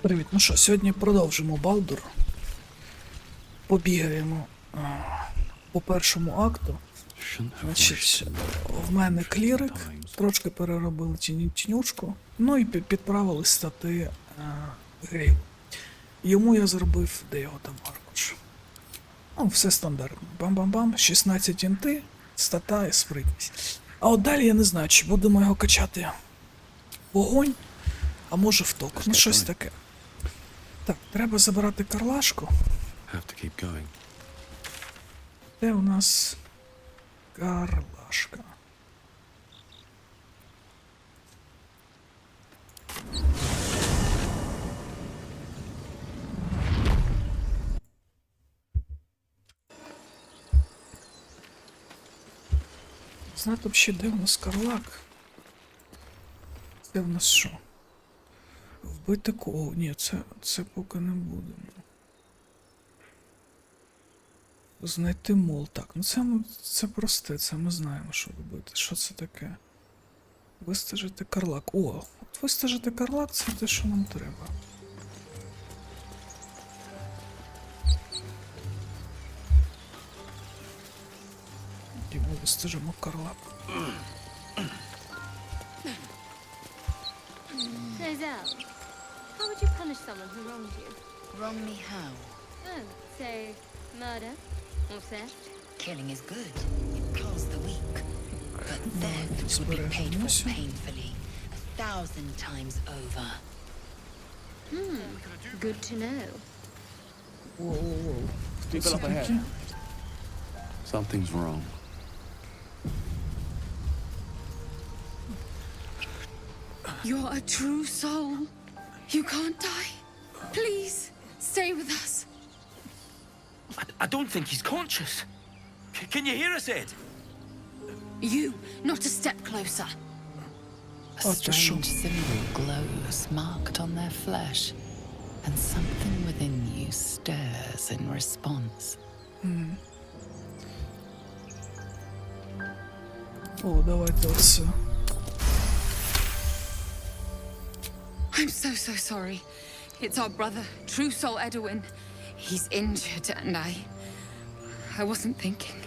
Привіт, ну що, сьогодні продовжимо Балдур. Побігаємо по першому акту. Значить, в мене клірик, трошки переробили тінючку, ну і підправили стати гею. Йому я зробив, де його там аркуш. Ну, все стандартно. Бам-бам-бам, 16 інти, стата і спритність. А от далі я не знаю, чи будемо його качати вогонь, а може в ток, ну щось таке. Так, треба забирати карлашку. Де у нас карлашка? Знаєте, взагалі, де у нас карлак? Це в нас що? Вбити кого? Ні, це поки не будемо. Знайти мол. Так, ну це просте, це ми знаємо, що робити. Що це таке? Вистежити карлак. О, от вистежити карлак, це те, що нам треба. І ми вистежимо карлак. How would you punish someone who wronged you? Wrong me how? Oh, say, murder or theft? Killing is good. It calls the weak. But theft would be paid for painfully, 1,000 times over. Good to know. Воу-воу-воу. People up ahead. Something's wrong. You're a true soul. You can't die. Please, stay with us. I don't think he's conscious. Can you hear us, Ed? You, not a step closer. A strange symbol glows marked on their flesh, and something within you stirs in response. О, давайте оце. I'm so sorry. It's our brother, True Soul Edwin. He's injured and I wasn't thinking.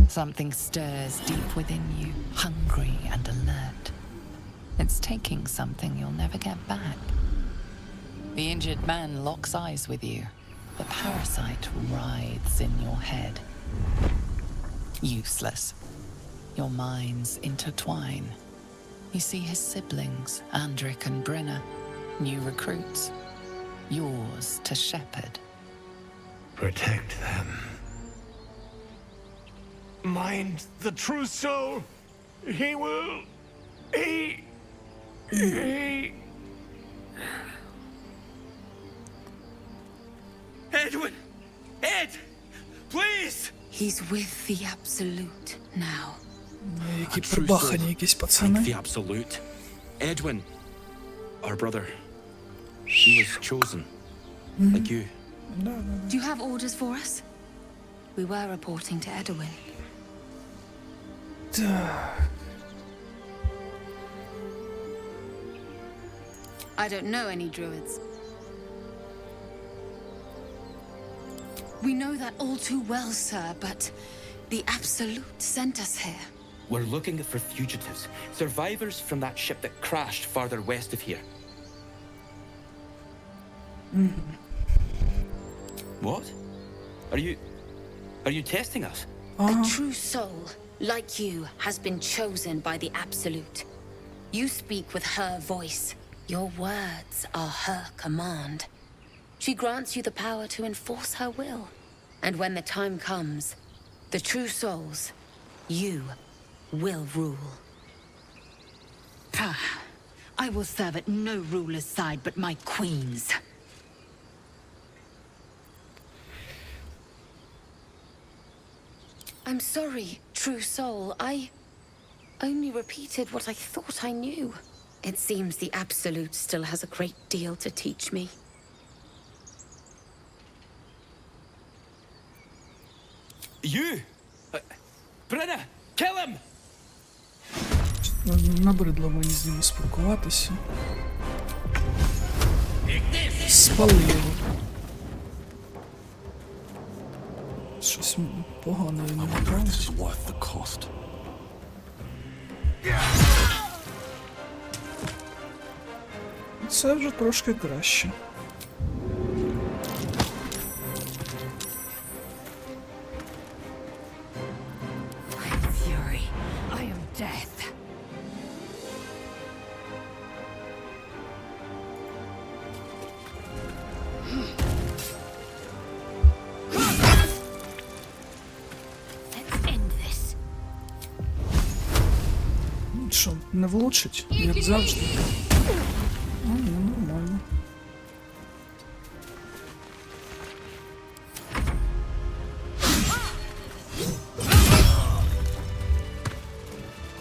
Something stirs deep within you, hungry and alert. It's taking something you'll never get back. The injured man locks eyes with you. The parasite writhes in your head. Useless. Your minds intertwine. You see his siblings, Andric and Brenna, new recruits. Yours to shepherd. Protect them. Mind the true soul. He will... He... Edwin! Ed! Please! He's with the Absolute now. Які прибахані якісь пацани. The absolute. Edwin, our brother. He was chosen. Like you. Do you have orders for us? We were reporting to Edwin. Так. I don't know any druids. We know that all too well, sir, but the Absolute sent us here. We're looking for fugitives. Survivors from that ship that crashed farther west of here. What? Are you testing us? A true soul, like you, has been chosen by the Absolute. You speak with her voice. Your words are her command. She grants you the power to enforce her will. And when the time comes, the true souls, you, will rule. I will serve at no ruler's side but my queen's. I'm sorry, true soul. I only repeated what I thought I knew. It seems the Absolute still has a great deal to teach me. You! Brenna! Kill him! Набридло мені з ними спілкуватися. Спали його. Щось погано він I не wonder if грає. this is worth the cost. Це вже трошки краще. I am fury. I am death. Let's end this. Що, не влучить, як завжди? Ну, ні, нормально.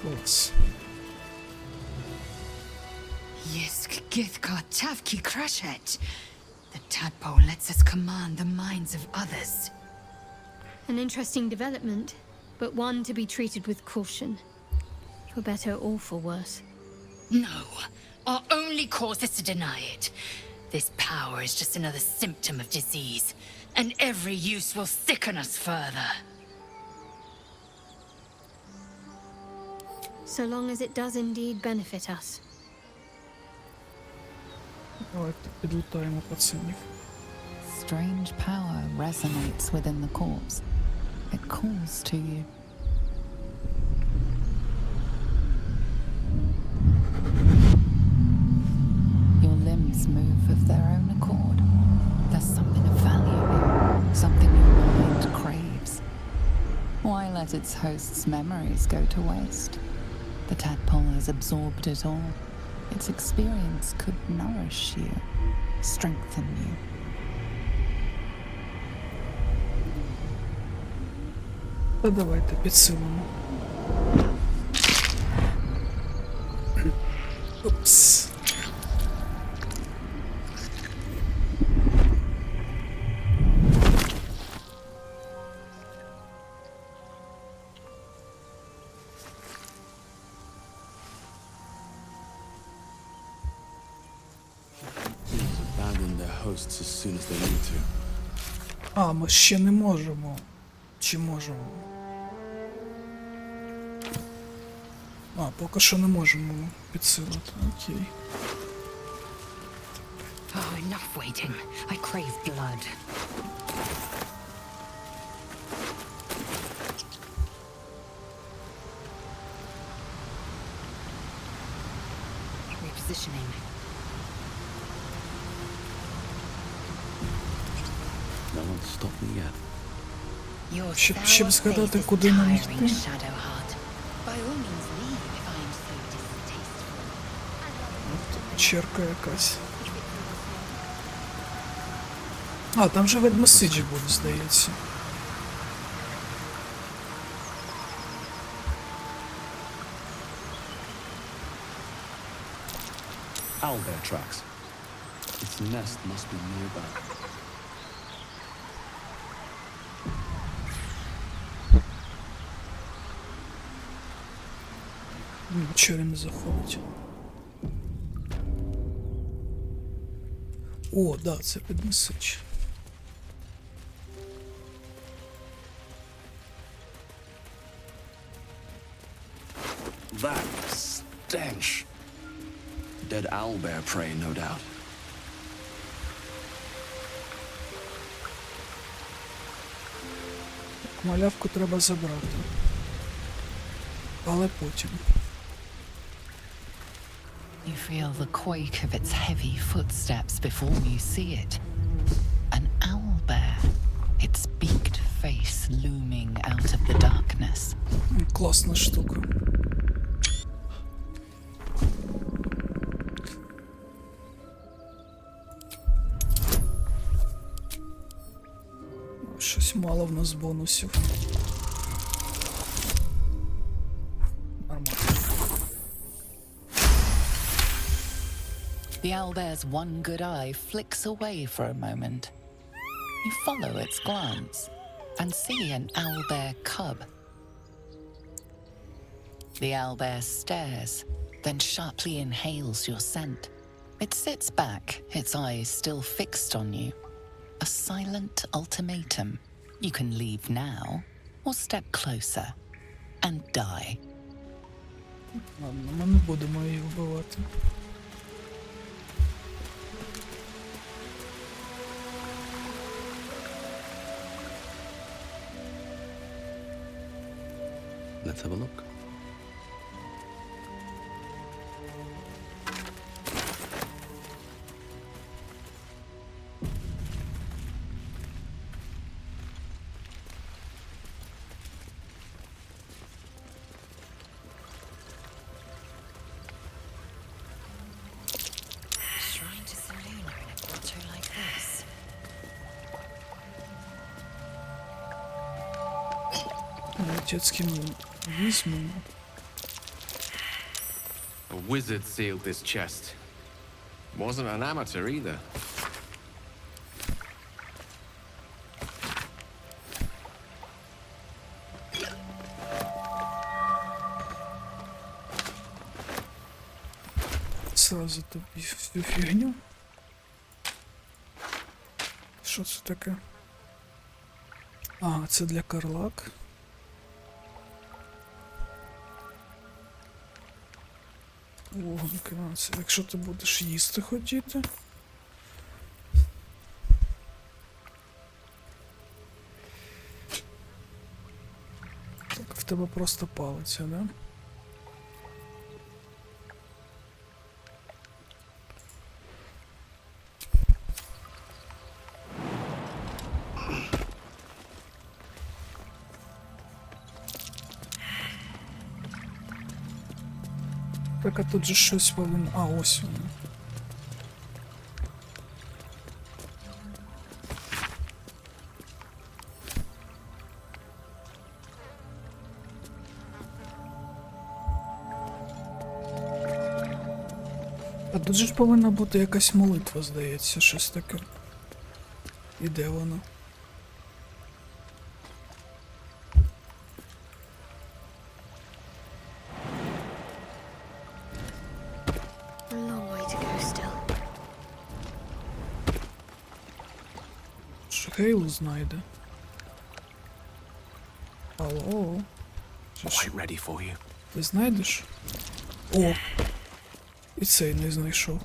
Клас. Yisk Githkar Tavki Crashet. The tadpole lets us command the minds of others. An interesting development, but one to be treated with caution. For better or for worse. No, our only course is to deny it. This power is just another symptom of disease, and every use will sicken us further. So long as it does indeed benefit us. Давайте підлутаємо пацанів. Strange power resonates within the corpse. It calls to you. Your limbs move of their own accord. There's something of value here, something your mind craves. Why let its host's memories go to waste? The tadpole has absorbed it all. Its experience could nourish you, strengthen you. Та давайте підсилимо. Упс. Abandon their hosts as soon as they need to. А, ми ще не можемо. Чи можемо? А, поки що не можемо підсилити. Окей. Oh, enough waiting. I crave blood. Repositioning. No one's stopped me yet. Your Щоб sour згадати, face is куди нам tiring, йти. Shadowheart. By all means leave if I am so distasteful. Черка якась. А, там же ведмосиджі буде, здається. Owlbear tracks. Its nest must be nearby. Чого він не заходить? О, да, це ведмосич. That stench. Dead owlbear prey, no doubt. Малявку треба забрати. Але потім. You feel the quake of its heavy footsteps before you see it. An owlbear, its beaked face looming out of the darkness. Класна штука. Щось мало в нас бонусів. Нормально. The owlbear's one good eye flicks away for a moment. You follow its glance and see an owlbear cub. The owlbear stares, then sharply inhales your scent, It sits back, its eyes still fixed on you. A silent ultimatum. You can leave now, or step closer and die. Ладно, ми не будемо її вбивати. Let's have a look. Shrine to Selena in a grotto like this. Отецьким візьмемо. A wizard sealed this chest. Wasn't an amateur either. Сразу тобі всю фігню. Що це таке? А, це для Карлак. Вогонки, це якщо ти будеш їсти хотіти. Так, в тебе просто палиця, да? Так, а тут же щось повинно... А, ось воно. А тут же ж повинна бути якась молитва, здається, щось таке. І де вона? A long way to go still. Хейлу знайде. Алло. Quite ready for you. Ти знайдеш? О! І цей не знайшов.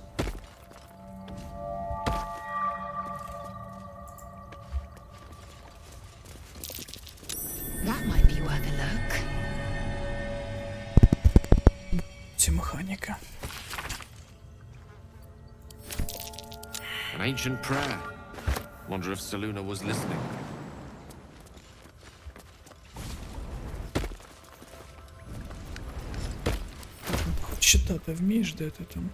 That might be worth a look. Ці механіка. An ancient prayer. Wonder if Seluna was listening. Читати вмієш, де ти там?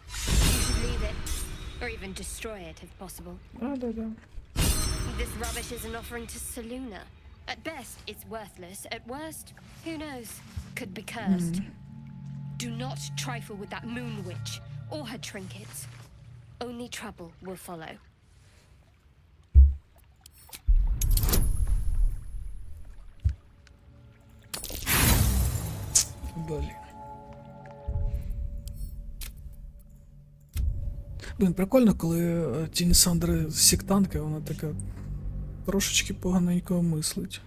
You should leave it, or even destroy it if possible. Да. This rubbish is an offering to Seluna. At best, it's worthless. At worst, who knows? Could be cursed. Do not trifle with that moon witch or her trinkets. Only trouble will follow. Блін. Блін, прикольно, коли тіні Сандри сектантка, вона така трошечки поганенько мислить.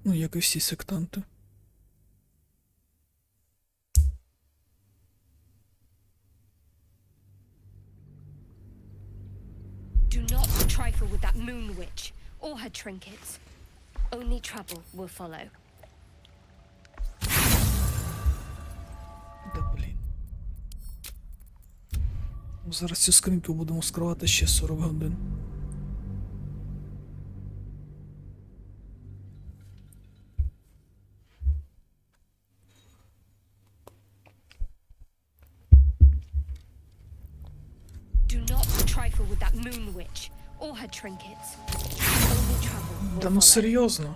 Ну, як і всі сектанти. Do not trifle with that moon witch or her trinkets. Only trouble will follow. Да, блін. Зараз цю скриньку будемо скривати ще 40 годин. Do not trifle with that moon witch or her trinkets. Only trouble will Да ну follow. серйозно?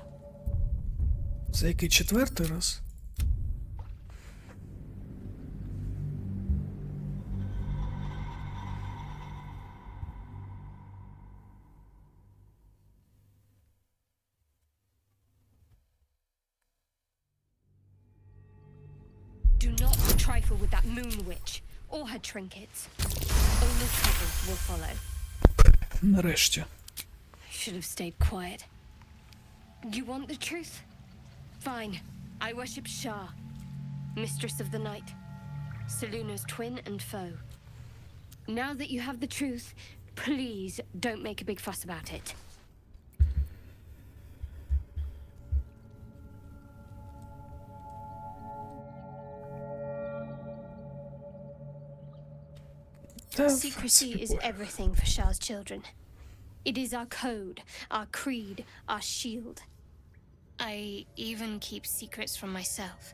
Це який четвертий раз? trifle with that moon witch or her trinkets. Only trouble will follow. Нарешті. I should have stayed quiet. You want the truth? Fine. I worship Shah, mistress of the night, Seluna's twin and foe. Now that you have the truth, please don't make a big fuss about it. Secrecy is everything for Shah's children. It is our code, our creed, our shield. I even keep secrets from myself.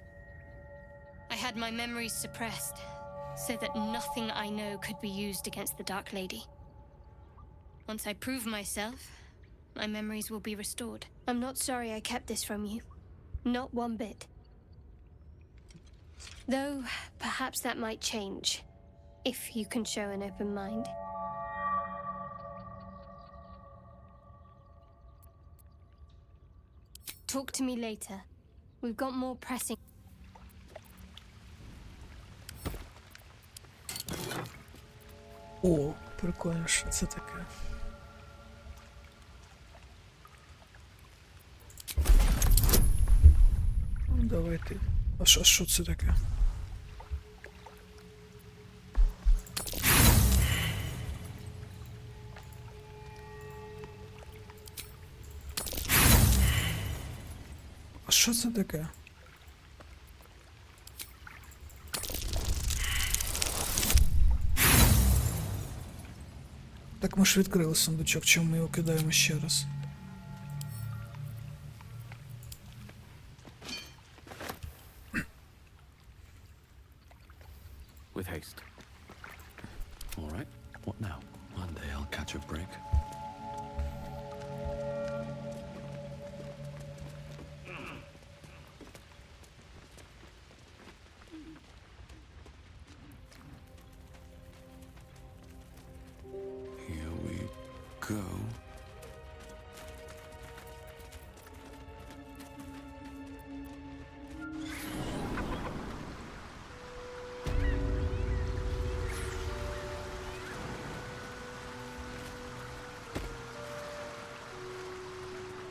I had my memories suppressed, so that nothing I know could be used against the Dark Lady. Once I prove myself, my memories will be restored. I'm not sorry I kept this from you. Not one bit. Though, perhaps that might change, if you can show an open mind. Talk to me later. We've got more pressing. О, прикольно, що це таке. Ну, давайте. А що це таке? А що це таке? Так ми ж відкрили сундучок, чому ми його кидаємо ще раз? With haste. All right, what now? One day I'll catch a break. Here we go.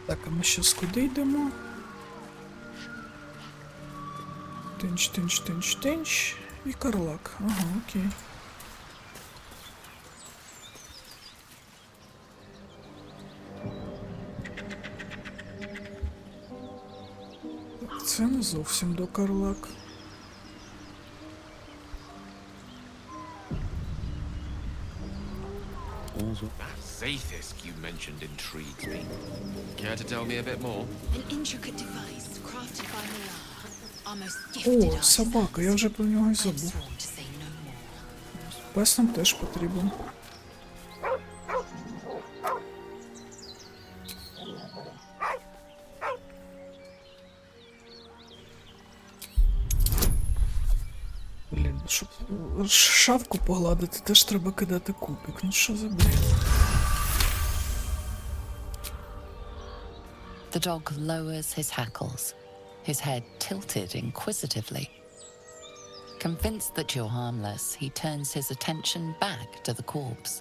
Так, а ми щас куди йдемо? Тинч, тинч, тинч, тинч. І Карлак. Ага, окей. Це не зовсім до Карлак. Zaithis you mentioned intrigues me. Care to tell me a bit more? An intricate device crafted by Malar, our most gifted О, собака, я вже про нього й забув. sworn to say no more. Пес нам теж потрібен. Блін, щоб шавку погладити, теж треба кидати кубик. Ну що за бред? The dog lowers his hackles, his head tilted inquisitively. Convinced that you're harmless, he turns his attention back to the corpse.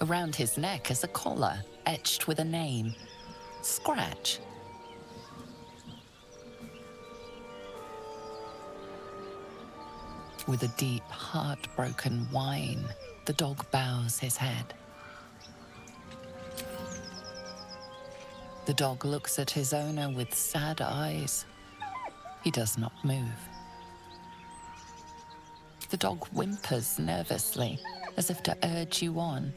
Around his neck is a collar etched with a name, Scratch. With a deep, heartbroken whine, the dog bows his head. The dog looks at his owner with sad eyes. He does not move. The dog whimpers nervously, as if to urge you on.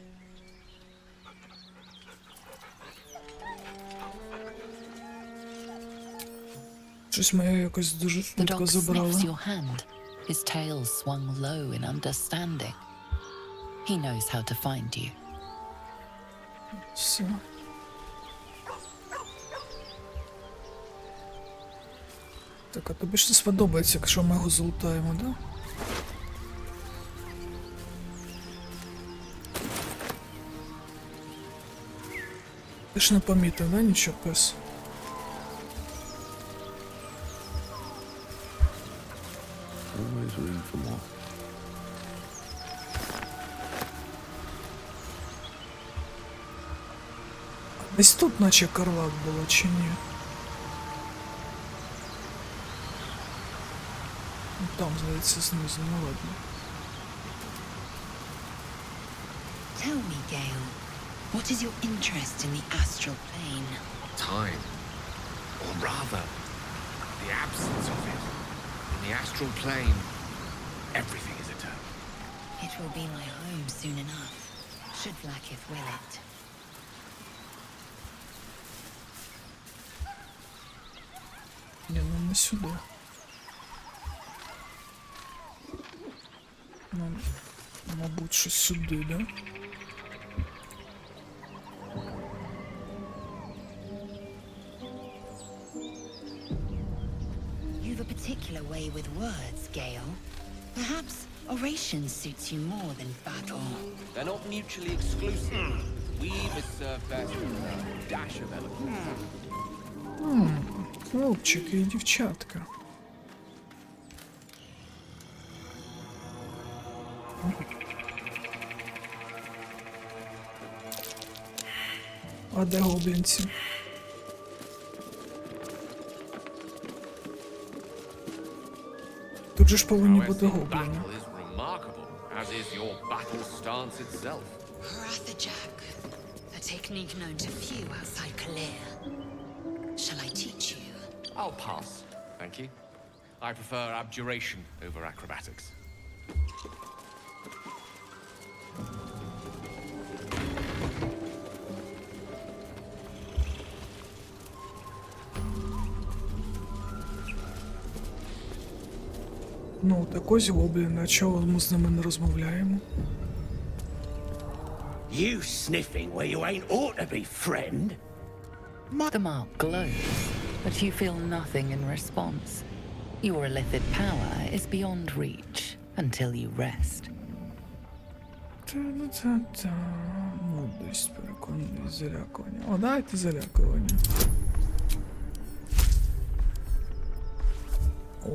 Щось ми його якось дуже The швидко dog забрали. sniffs your hand, his tail swung low in understanding. He knows how to find you. Все. Так, а тобі ж це сподобається, якщо ми його залутаємо, да? Ти ж не помітив, да, нічого, пес? Десь тут наче Карлак було, чи ні? Ну, там, здається, знизу, ну ладно. Tell me, Gale, what is your interest in the astral plane? Time. Or rather, the absence of it. In the astral plane, everything is eternal. It will be my home soon enough, should Vlaakith will it. Ні, ну не сюди. Ну, мабуть, що сюди, да? You've a particular way with words, Gale. Perhaps oration suits you more than battle. They're not mutually exclusive. Weave is served best with a dash of eloquence. Хлопчики і дівчатка. А де гоблінці? Тут же ж повинні бути гобліни. Battle is remarkable, as is your battle stance itself. Jack, a technique known to few outside Kalir. Shall I teach you? I'll pass, thank you. I prefer abjuration over acrobatics. Ну, так ось гобліни, а чого ми з ними не розмовляємо? You sniffing where you ain't ought to be, friend? The mark glows, but you feel nothing in response. Your illithid power is beyond reach until you rest. Та-та-та-та. Мудрість, переконаність, залякування. О, дайте залякування. О.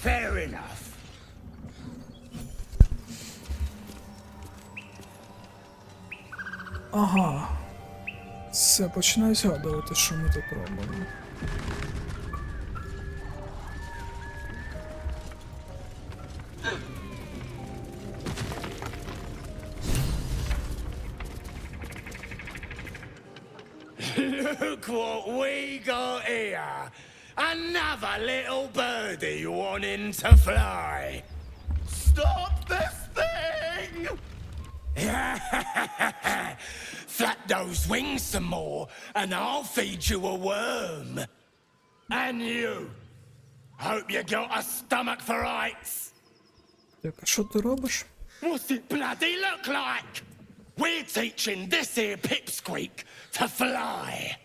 Fair enough. Ага. Все, починаю згадувати, що ми тут робимо. Look what we got here. Another little birdie wanting to fly. Stop this thing! Flap those wings some more, and I'll feed you a worm. And you. Hope you got a stomach for heights. Так, а що ти робиш? What's it bloody look like? We're teaching this here pipsqueak to fly.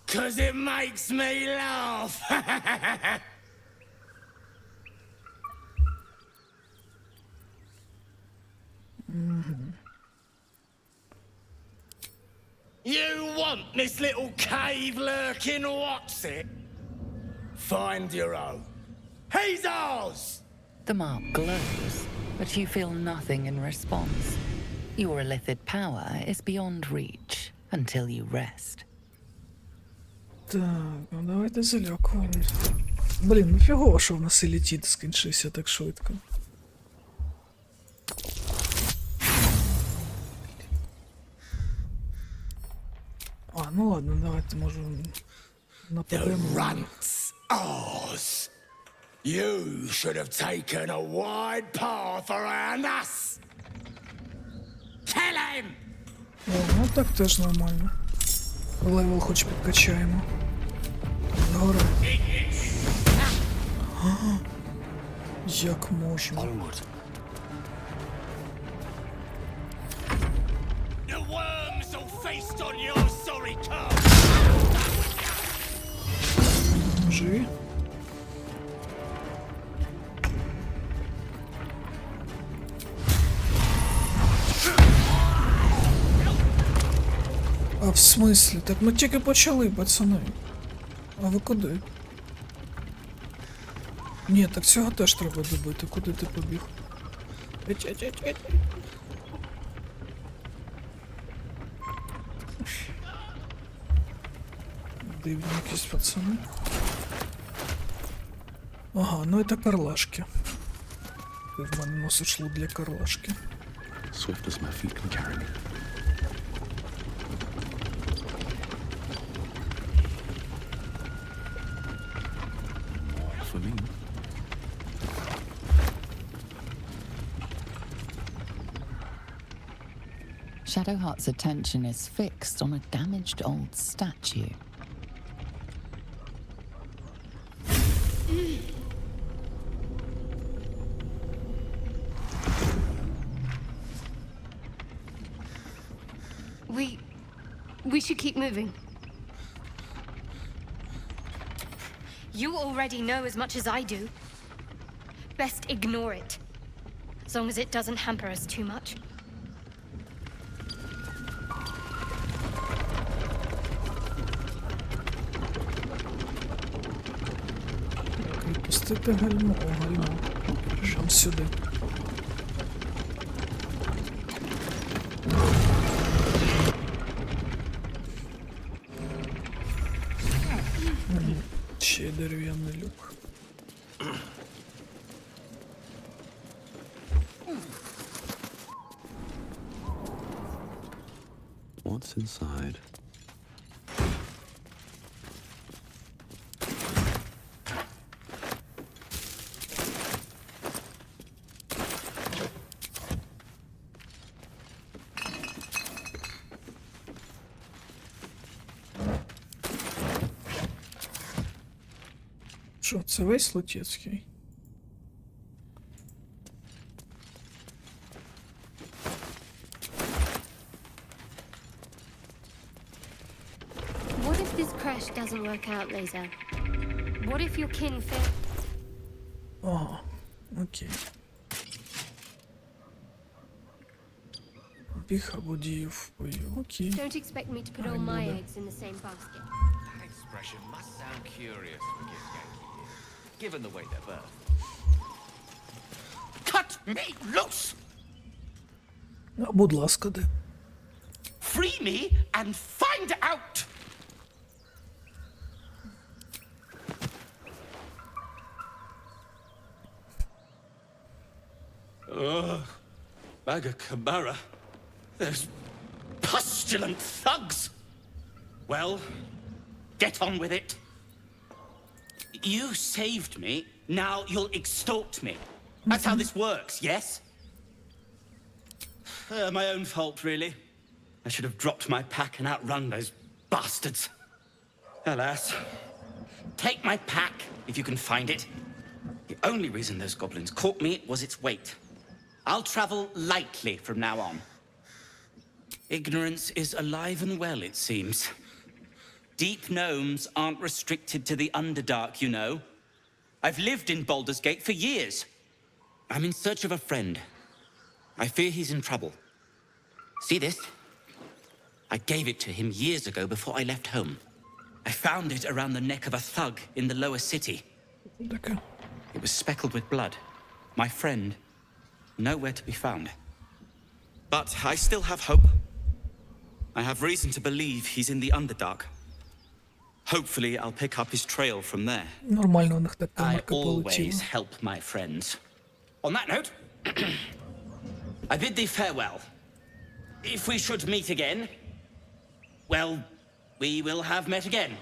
'Cause it makes me laugh. You want this little cave lurking what's it? Find your own. He's ours! The mark glows, but you feel nothing in response. Your illithid power is beyond reach until you rest. Так, ну давайте залякуємо. Блін, ну фігово, що в нас і літіт скінчився так швидко. А, ну ладно, давайте, може, The нападемо. runt's ours. You should have taken a wide path around us. Kill him! О, ну так теж нормально. Левел хоч підкачаємо. Згори. Як можна? Onward. The worms will feast on your sorry cub. Живі? А в смислі? Так ми тільки почали, пацани. А ви куди? Ні, так цього теж треба добити. Куди ти побіг? Еть. Дивні якісь пацани. Ага, ну это карлашки. Ти в мене носиш лут для карлашки. Swift as my feet can carry me. For me. Shadowheart's attention is fixed on a damaged old statue. We should keep moving. You already know as much as I do. Best ignore it. As long as it doesn't hamper us too much. Відпустити гальмо. О, гальмо. Біжам сюди. Ще й дерев'яний люк. What's inside? Що, це весь Лутецький? What if this crash doesn't work out, Laser? What if your kin fail? Ага, окей. Біг або діяв в бою. Окей. Don't expect me to put all my eggs in the same basket. That expression must sound curious for Kid Yankee here, given the way they're birthed. Cut me loose! А, будь ласка, де? Free me and find out! Bagakabara. Those pustulant thugs! Well, get on with it. You saved me, now you'll extort me. That's how this works, yes? My own fault, really. I should have dropped my pack and outrun those bastards. Alas. Take my pack, if you can find it. The only reason those goblins caught me was its weight. I'll travel lightly from now on. Ignorance is alive and well, it seems. Deep gnomes aren't restricted to the Underdark, you know. I've lived in Baldur's Gate for years. I'm in search of a friend. I fear he's in trouble. See this? I gave it to him years ago before I left home. I found it around the neck of a thug in the lower city. Таке. It was speckled with blood. My friend, nowhere to be found. But I still have hope. I have reason to believe he's in the Underdark. Hopefully, I'll pick up his trail from there. Нормально у них так I камерка полетіла. always help my friends. On that note, I bid thee farewell. If we should meet again, well, we will have met again.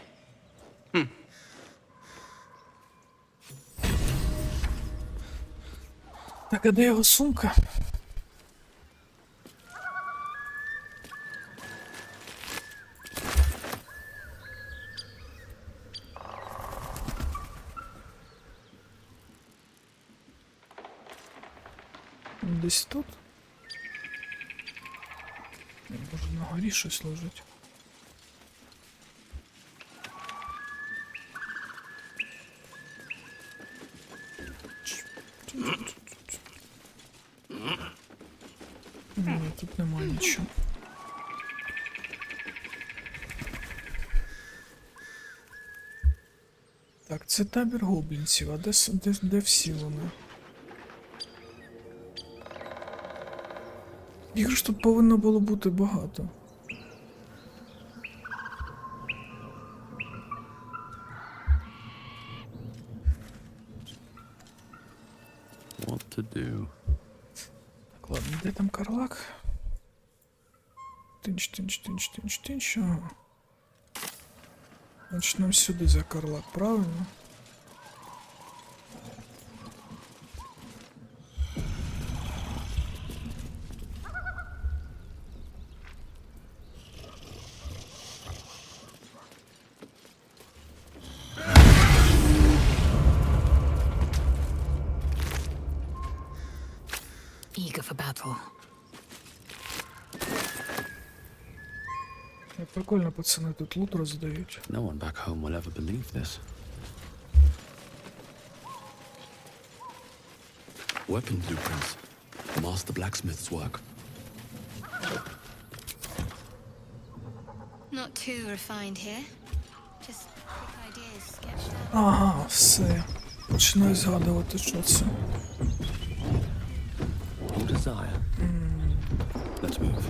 Так, а де його сумка? Десь тут? Може на горі щось лежить? Ні, тут немає нічого. Так, це табір гоблінців, а де всі вони? Їх ж тут повинно було бути багато. What to do? Так, ладно, де там Карлак? Тинч. Ага. Значить, нам сюди за Карлак, правильно? Eager for battle. Як прикольно, пацани тут лут роздають. No one back home will ever believe this. Weapon blueprints. Master blacksmith's work. Not too refined here. Just quick ideas sketched out. Ага, все. Починаю згадувати, що це. Your desire. Let's move.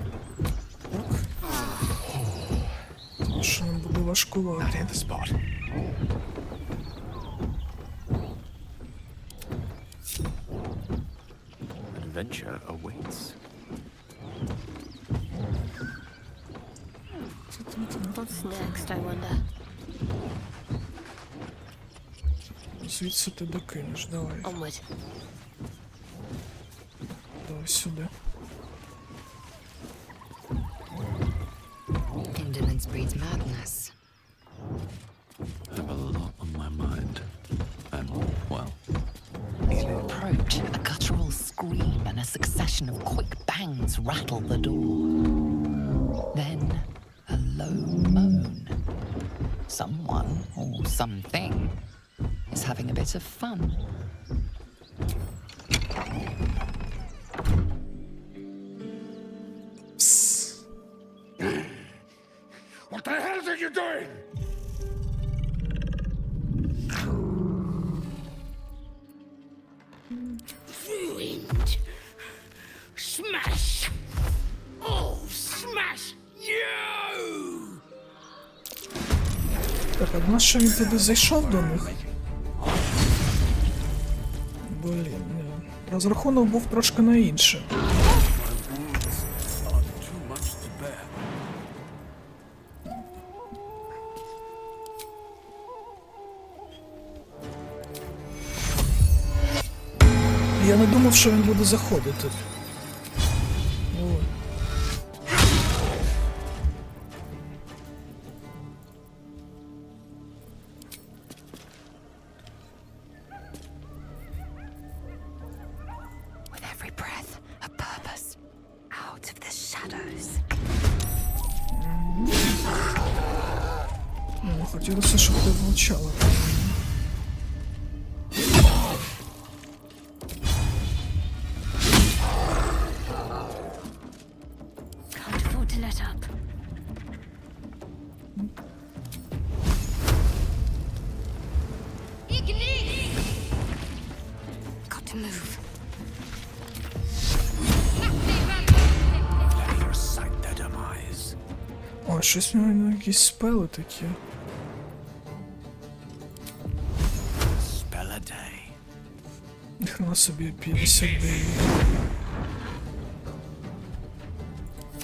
Що нам буде важкувати. That hit the spot. Adventure awaits. What's next, I wonder? Звідси ти докинеш, давай. Onward. Давай сюди. Indolence breeds madness. I have a lot on my mind. And, well, You approach, a guttural scream and a succession of quick bangs rattle the door. Then, a low moan. Someone, or something, is having a bit of fun. What the hell are you doing? Ruined. Smash. Oh, smash you! Так, а на що він туди зайшов до них? Блін, ні. Розрахунок був трошки на інше. Я не думав, що він буде заходити. Ой. With every breath, a purpose. Out of the shadows. Ну, хотілося, щоб ти влучала. Can't afford to let up. Got to move. Let her sight their demise. О, щось в нього якісь спели такі. Spell a day. Ніхрена собі 59.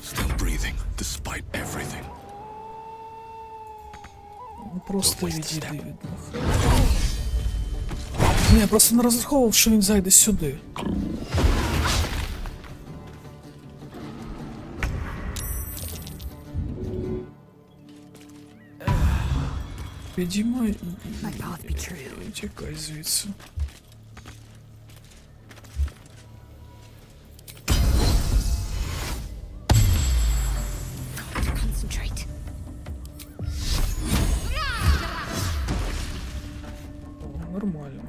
Still breathing, despite everything. Ну просто відійди від них. Ні, я просто не розраховував, що він зайде сюди. Підіймай і тікай звідси. Concentrate. О, нормально.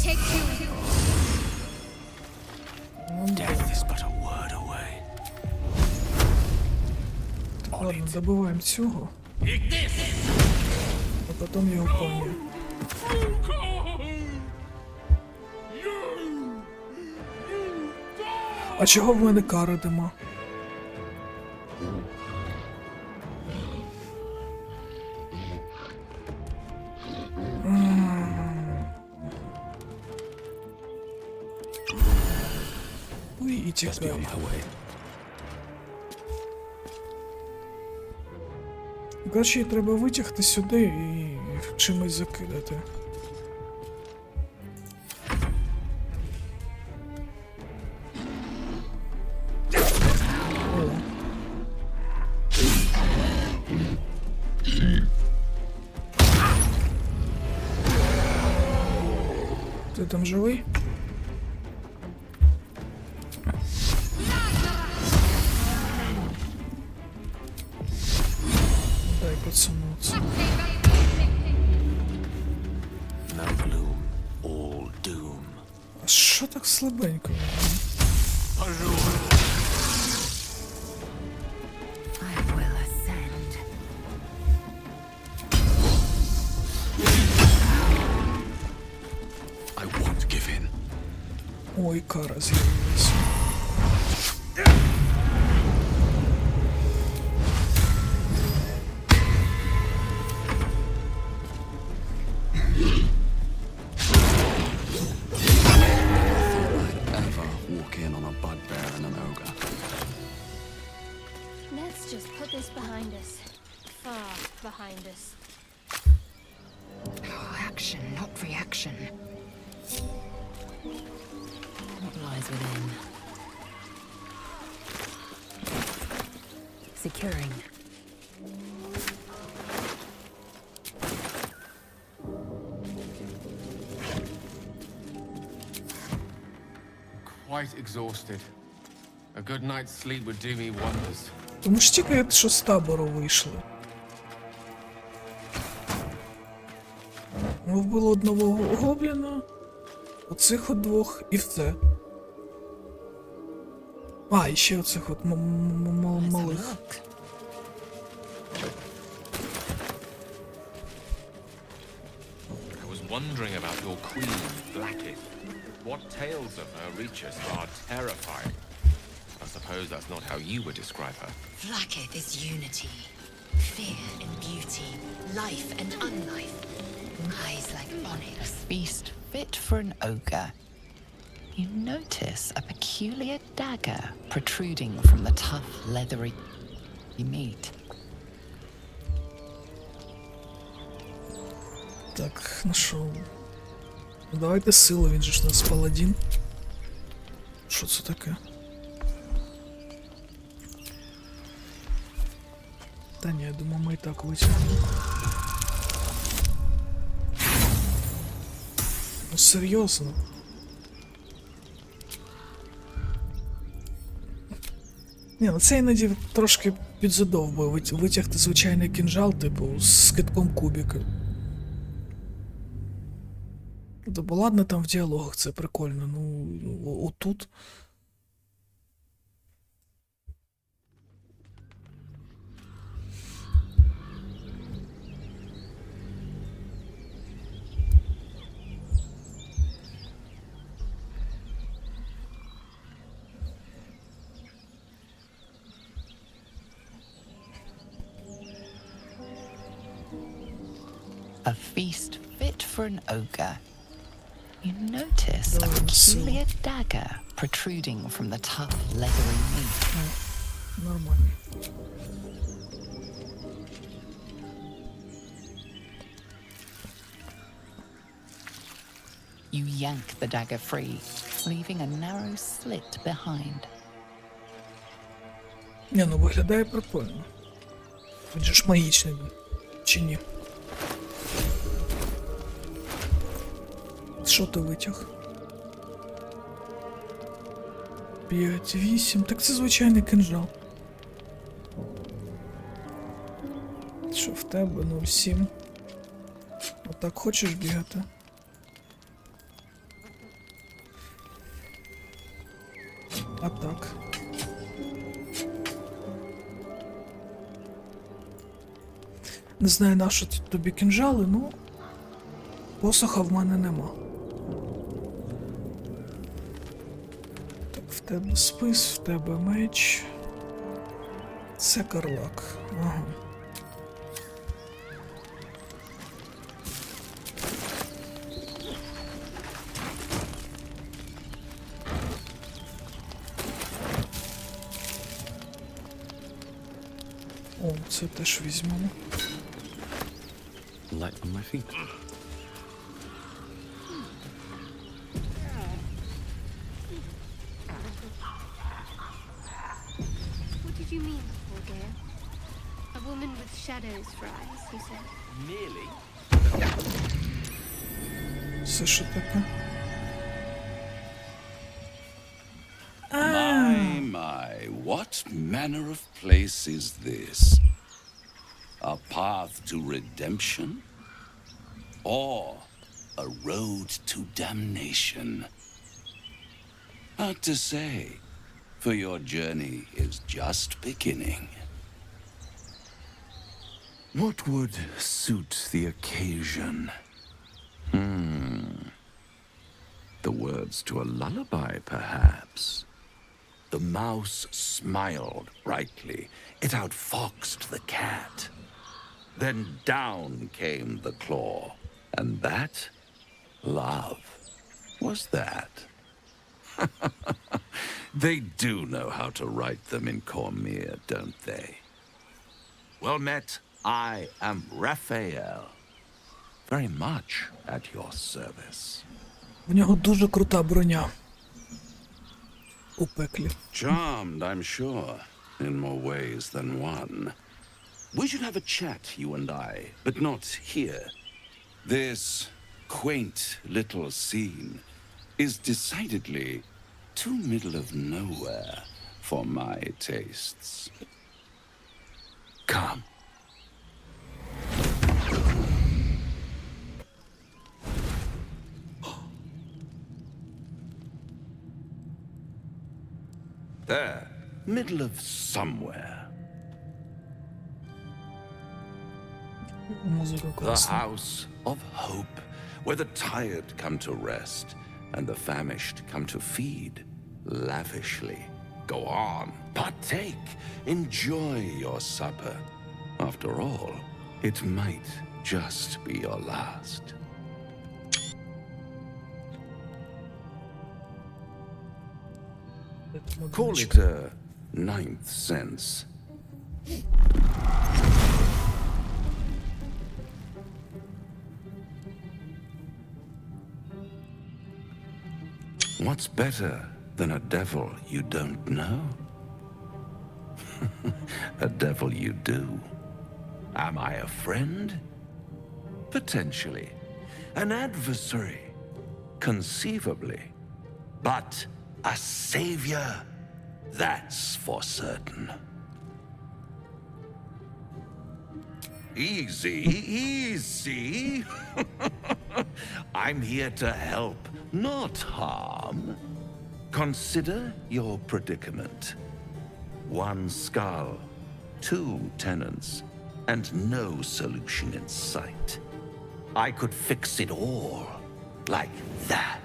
Take two. Ну, Death is but a word away. Ладно, добиваємо цього. А потім його повні. А чого в мене кари нема? Ой, і тікаємо. Коротше, її треба витягти сюди і чимось закидати. О. Ти там живий? Дай подсунуться. А що так слабенько? Ой, кара з'явилася. Let's just put this behind us. Far behind us. Action, not reaction. What lies within? Securing. Quite exhausted. A good night's sleep would do me wonders. Тому ж тільки що з табору вийшли. Ми вбили одного гобліна, оцих от двох і все. А, і ще оцих от малих. I was wondering about your queen, Blackith. What tales of her reach us are terrifying. I suppose that's not how you would describe her. Vlaakith is unity. Fear and beauty. Life and unlife. Eyes like onyx. Feast fit for an ogre. You notice a peculiar dagger protruding from the tough, leathery meat. Так, нашов. Ну, давайте силу, він же ж у нас паладин. Що це таке? Та ні, я думаю, ми і так витягнемо. Ну, серйозно. Ні, ну це іноді трошки підзадовбує витягти звичайний кінжал, типу, з китком кубіка. Тобто, ладно, там в діалогах це прикольно, ну, отут... A feast fit for an ogre. You notice a peculiar dagger protruding from the tough, leathery meat. Нормально. You yank the dagger free, leaving a narrow slit behind. Не, ну виглядає прикольно. Він же ж магічний, чи ні? Що ти витяг? 5-8. Так це звичайний кинжал. Що в тебе? 0,7. Отак хочеш бігати? А так. Не знаю, на що тобі кінжали, ну посоха в мене нема. Так, в тебе спис, в тебе меч. Це Карлак. Ага. О, це теж візьмемо. Light on my feet. What did you mean, Gale? A woman with shadows for eyes, you said. Nearly. Це що таке? My, what manner of place is this? A path to redemption? Or a road to damnation? Hard to say, for your journey is just beginning. What would suit the occasion? The words to a lullaby, perhaps. The mouse smiled brightly. It outfoxed the cat. Then down came the claw. And that, love, was that. They do know how to write them in Cormier, don't they? Well met, I am Raphael. Very much at your service. В нього дуже крута броня. У пеклі. Charmed, I'm sure, in more ways than one. We should have a chat, you and I, but not here. This quaint little scene is decidedly too middle of nowhere for my tastes. Come. There, middle of somewhere. Музика The класна. house of hope, where the tired come to rest and the famished come to feed lavishly. Go on, partake, enjoy your supper. After all, it might just be your last. Call it a ninth sense. What's better than a devil you don't know? A devil you do. Am I a friend? Potentially. An adversary? Conceivably. But a savior? That's for certain. Easy, easy. I'm here to help, not harm. Consider your predicament. One skull, two tenants, and no solution in sight. I could fix it all, like that.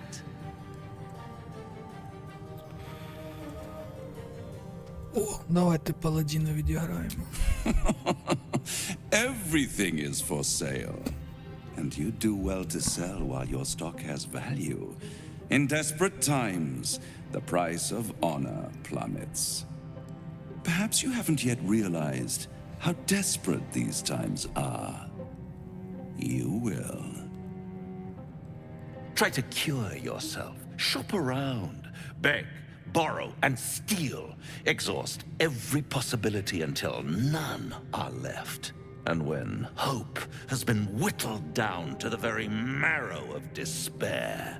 О, давайте Паладіна відіграємо. Everything is for sale. And you do well to sell while your stock has value. In desperate times, the price of honor plummets. Perhaps you haven't yet realized how desperate these times are. You will. Try to cure yourself. Shop around. Beg, borrow, and steal. Exhaust every possibility until none are left. And when hope has been whittled down to the very marrow of despair,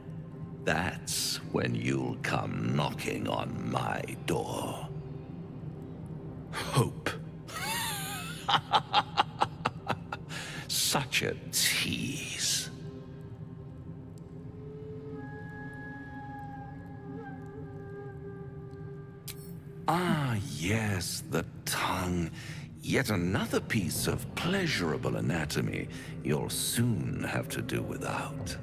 that's when you'll come knocking on my door. Hope. Such a tease. Ah, yes, the tongue. Yet another piece of pleasurable anatomy you'll soon have to do without.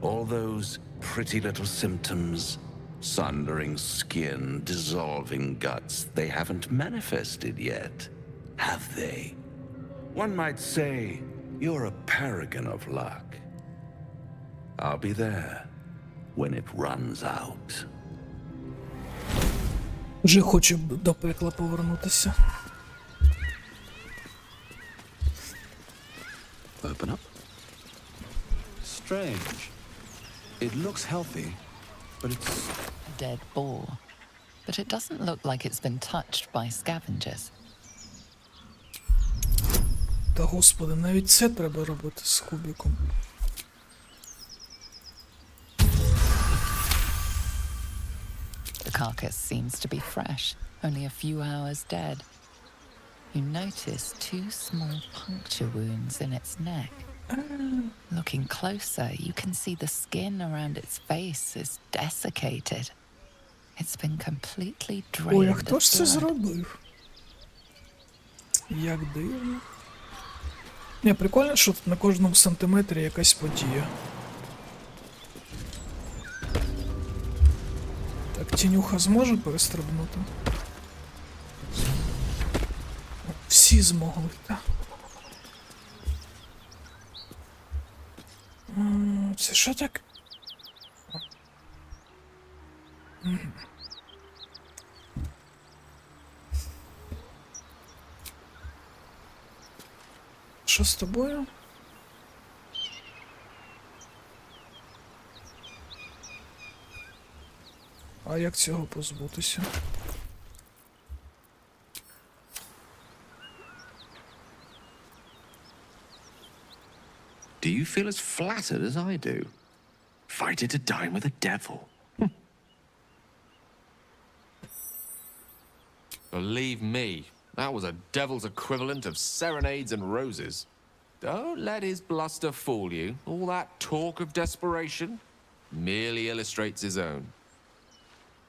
All those pretty little symptoms, sundering skin, dissolving guts, they haven't manifested yet, have they? One might say you're a paragon of luck. I'll be there when it runs out. Вже хочу до пекла повернутися. Open up. Strange. It looks healthy, but it's... A dead boar. But it doesn't look like it's been touched by scavengers. Та господи, навіть це треба робити з кубиком. The carcass seems to be fresh, only a few hours dead. You notice 2 small puncture wounds in its neck. Looking closer, you can see the skin around its face is desiccated. It's been completely drained Ой, а of хто ж це blood. зробив? Як дивно. Не, прикольно, що тут на кожному сантиметрі якась подія. Так, тінюха зможе перестрибнути? Всі змогли, так. Це що так? Що з тобою? А як цього позбутися? Do you feel as flattered as I do? Invited to dine with a devil. Believe me, that was a devil's equivalent of serenades and roses. Don't let his bluster fool you. All that talk of desperation merely illustrates his own.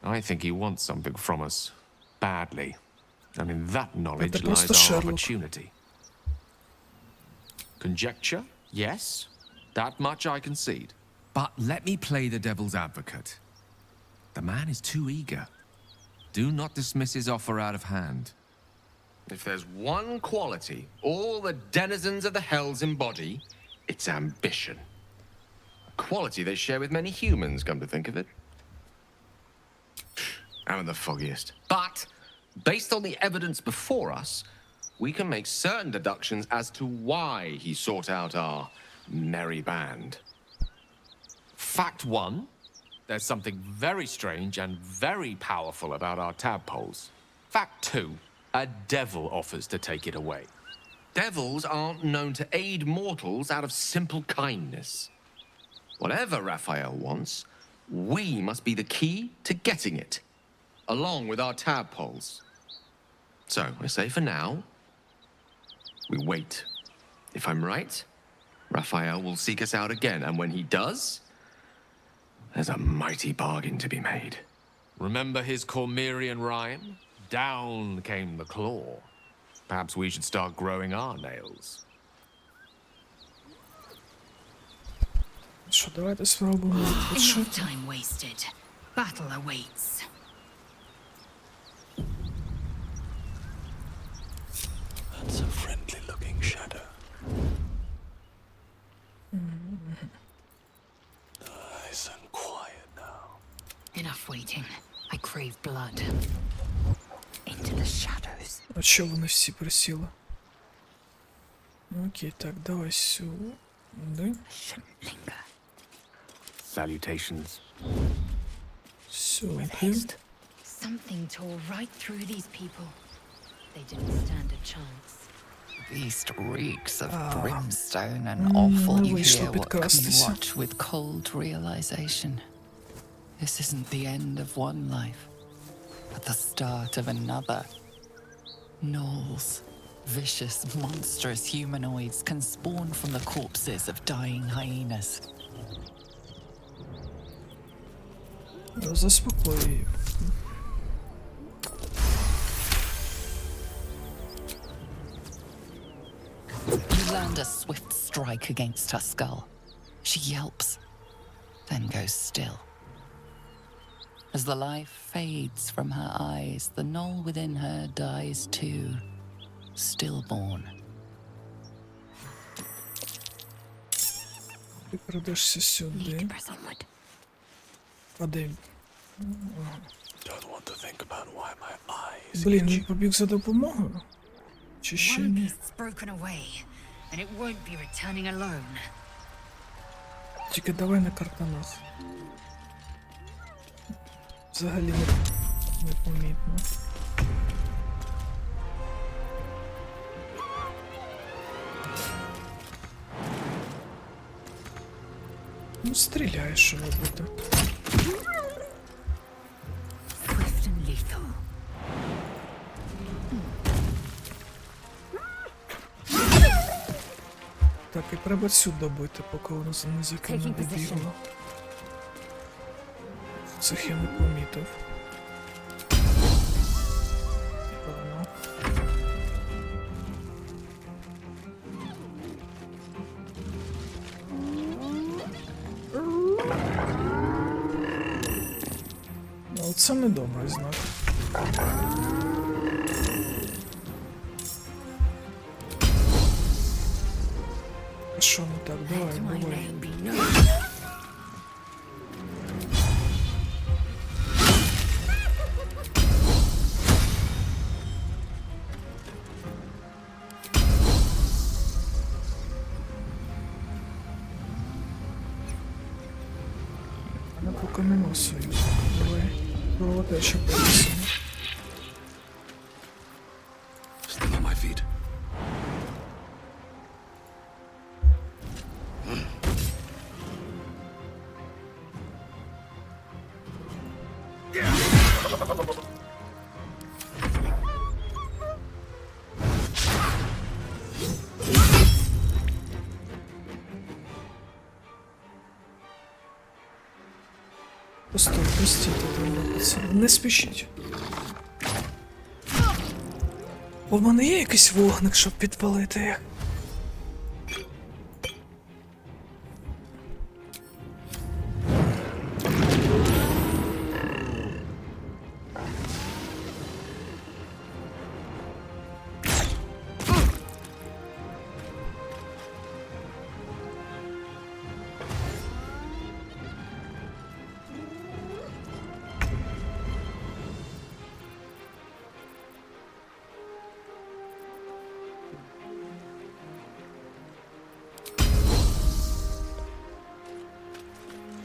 I think he wants something from us. Badly. And in that knowledge Это lies просто our Шерлок. opportunity. Conjecture? Yes. That much I concede. But let me play the devil's advocate. The man is too eager. Do not dismiss his offer out of hand. If there's one quality all the denizens of the hells embody, it's ambition. A quality they share with many humans, come to think of it. I'm the foggiest. But, based on the evidence before us, we can make certain deductions as to why he sought out our merry band. Fact 1, there's something very strange and very powerful about our tadpoles. Fact 2, a devil offers to take it away. Devils aren't known to aid mortals out of simple kindness. Whatever Raphael wants, we must be the key to getting it, along with our tadpoles. So, I say for now, we wait. If I'm right, Raphael will seek us out again, and when he does, there's a mighty bargain to be made. Remember his Cormyrean rhyme? Down came the claw. Perhaps we should start growing our nails. Що, давайте спробуємо Enough відпочити. time wasted. Battle awaits. That's a friendly-looking shadow. Nice and quiet now. Enough waiting. I crave blood. Into the shadows. А чого вони всі присіли? Окей, так, давай сюди. Shouldn't linger. Salutations. Сюди. Something tore right through these people. They didn't stand a chance. Beast reeks of brimstone and awful. You вийшло hear what can підкрастися. watch with cold realization. This isn't the end of one life, but the start of another. Gnolls, vicious, monstrous humanoids can spawn from the corpses of dying hyenas. Заспокой її. a swift strike against her skull. She yelps, then goes still. As the life fades from her eyes, the knoll within her dies too, stillborn. Ти крадешся сюди. А де він? Блін, він побіг за допомогою? Чи ще One ні? beast's broken away, and it won't be returning alone. Тільки давай на картонах. Взагалі непомітно. Ну, стріляєш, що робити. Swift and lethal. Так, і треба цю добити, поки воно за музикою не добігло. Цих я не помітив. Ладно. Ну, це не добрий знак. Що не так? Давай, давай. Вона поки нема союзу. Давай. Проводай, що повісимо. Still on my feet. Постой, простите, пацани. Не спішіть. Бо в мене є якийсь вогник, щоб підпалити їх.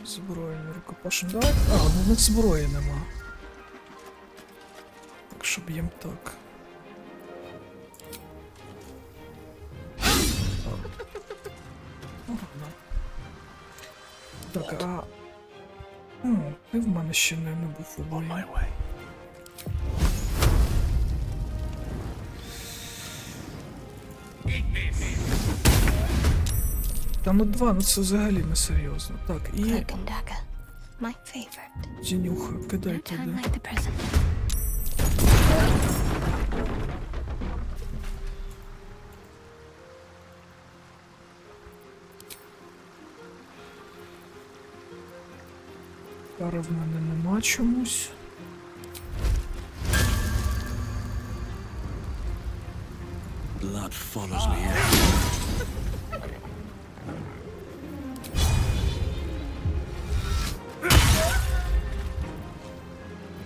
Зброю не рукопашну. Давай. А, ну в них зброї нема. Так що б'єм так. Ладно. Так, а... ти в мене ще не був у бою. Та ну два, ну це взагалі не серйозно. Так, і... Тінюха, кидай туди. Пари в мене нема чомусь. Blood follows me in.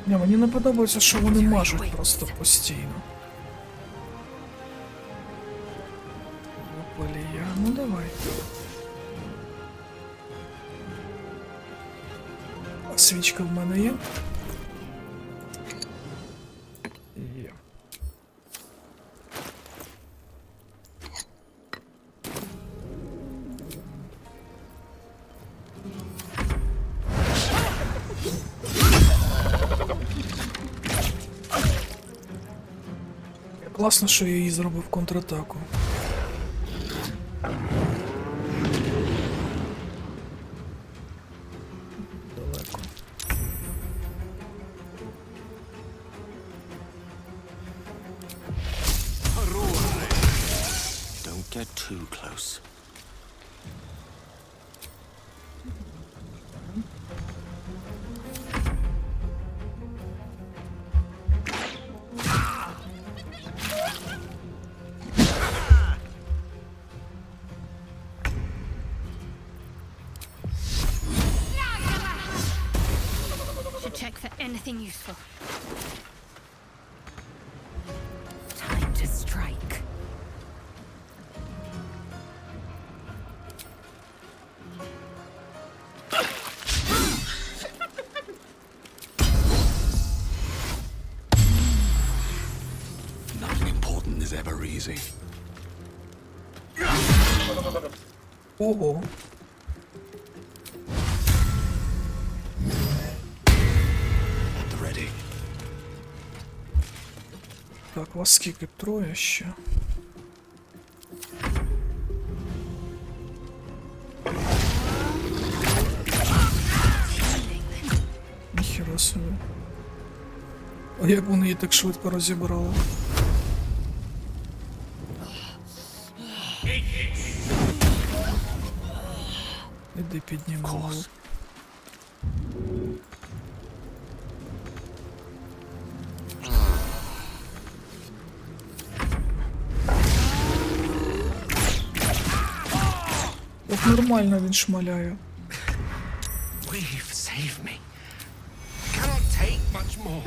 Ні, мені не подобається, що вони мажуть просто постійно. Полія, ну давай. А свічка в мене є? Є. Класно, що я її зробив контратаку. Далеко. Don't get too close. close. Should check for anything useful. Time to strike. Nothing important is ever easy. Ого. At the ready. Так, вас скільки? Троє ще. Ніхера собі. А як вони її так швидко розібрали? Іди підніми голову. От нормально він шмаляє. We've saved me. Cannot take much more.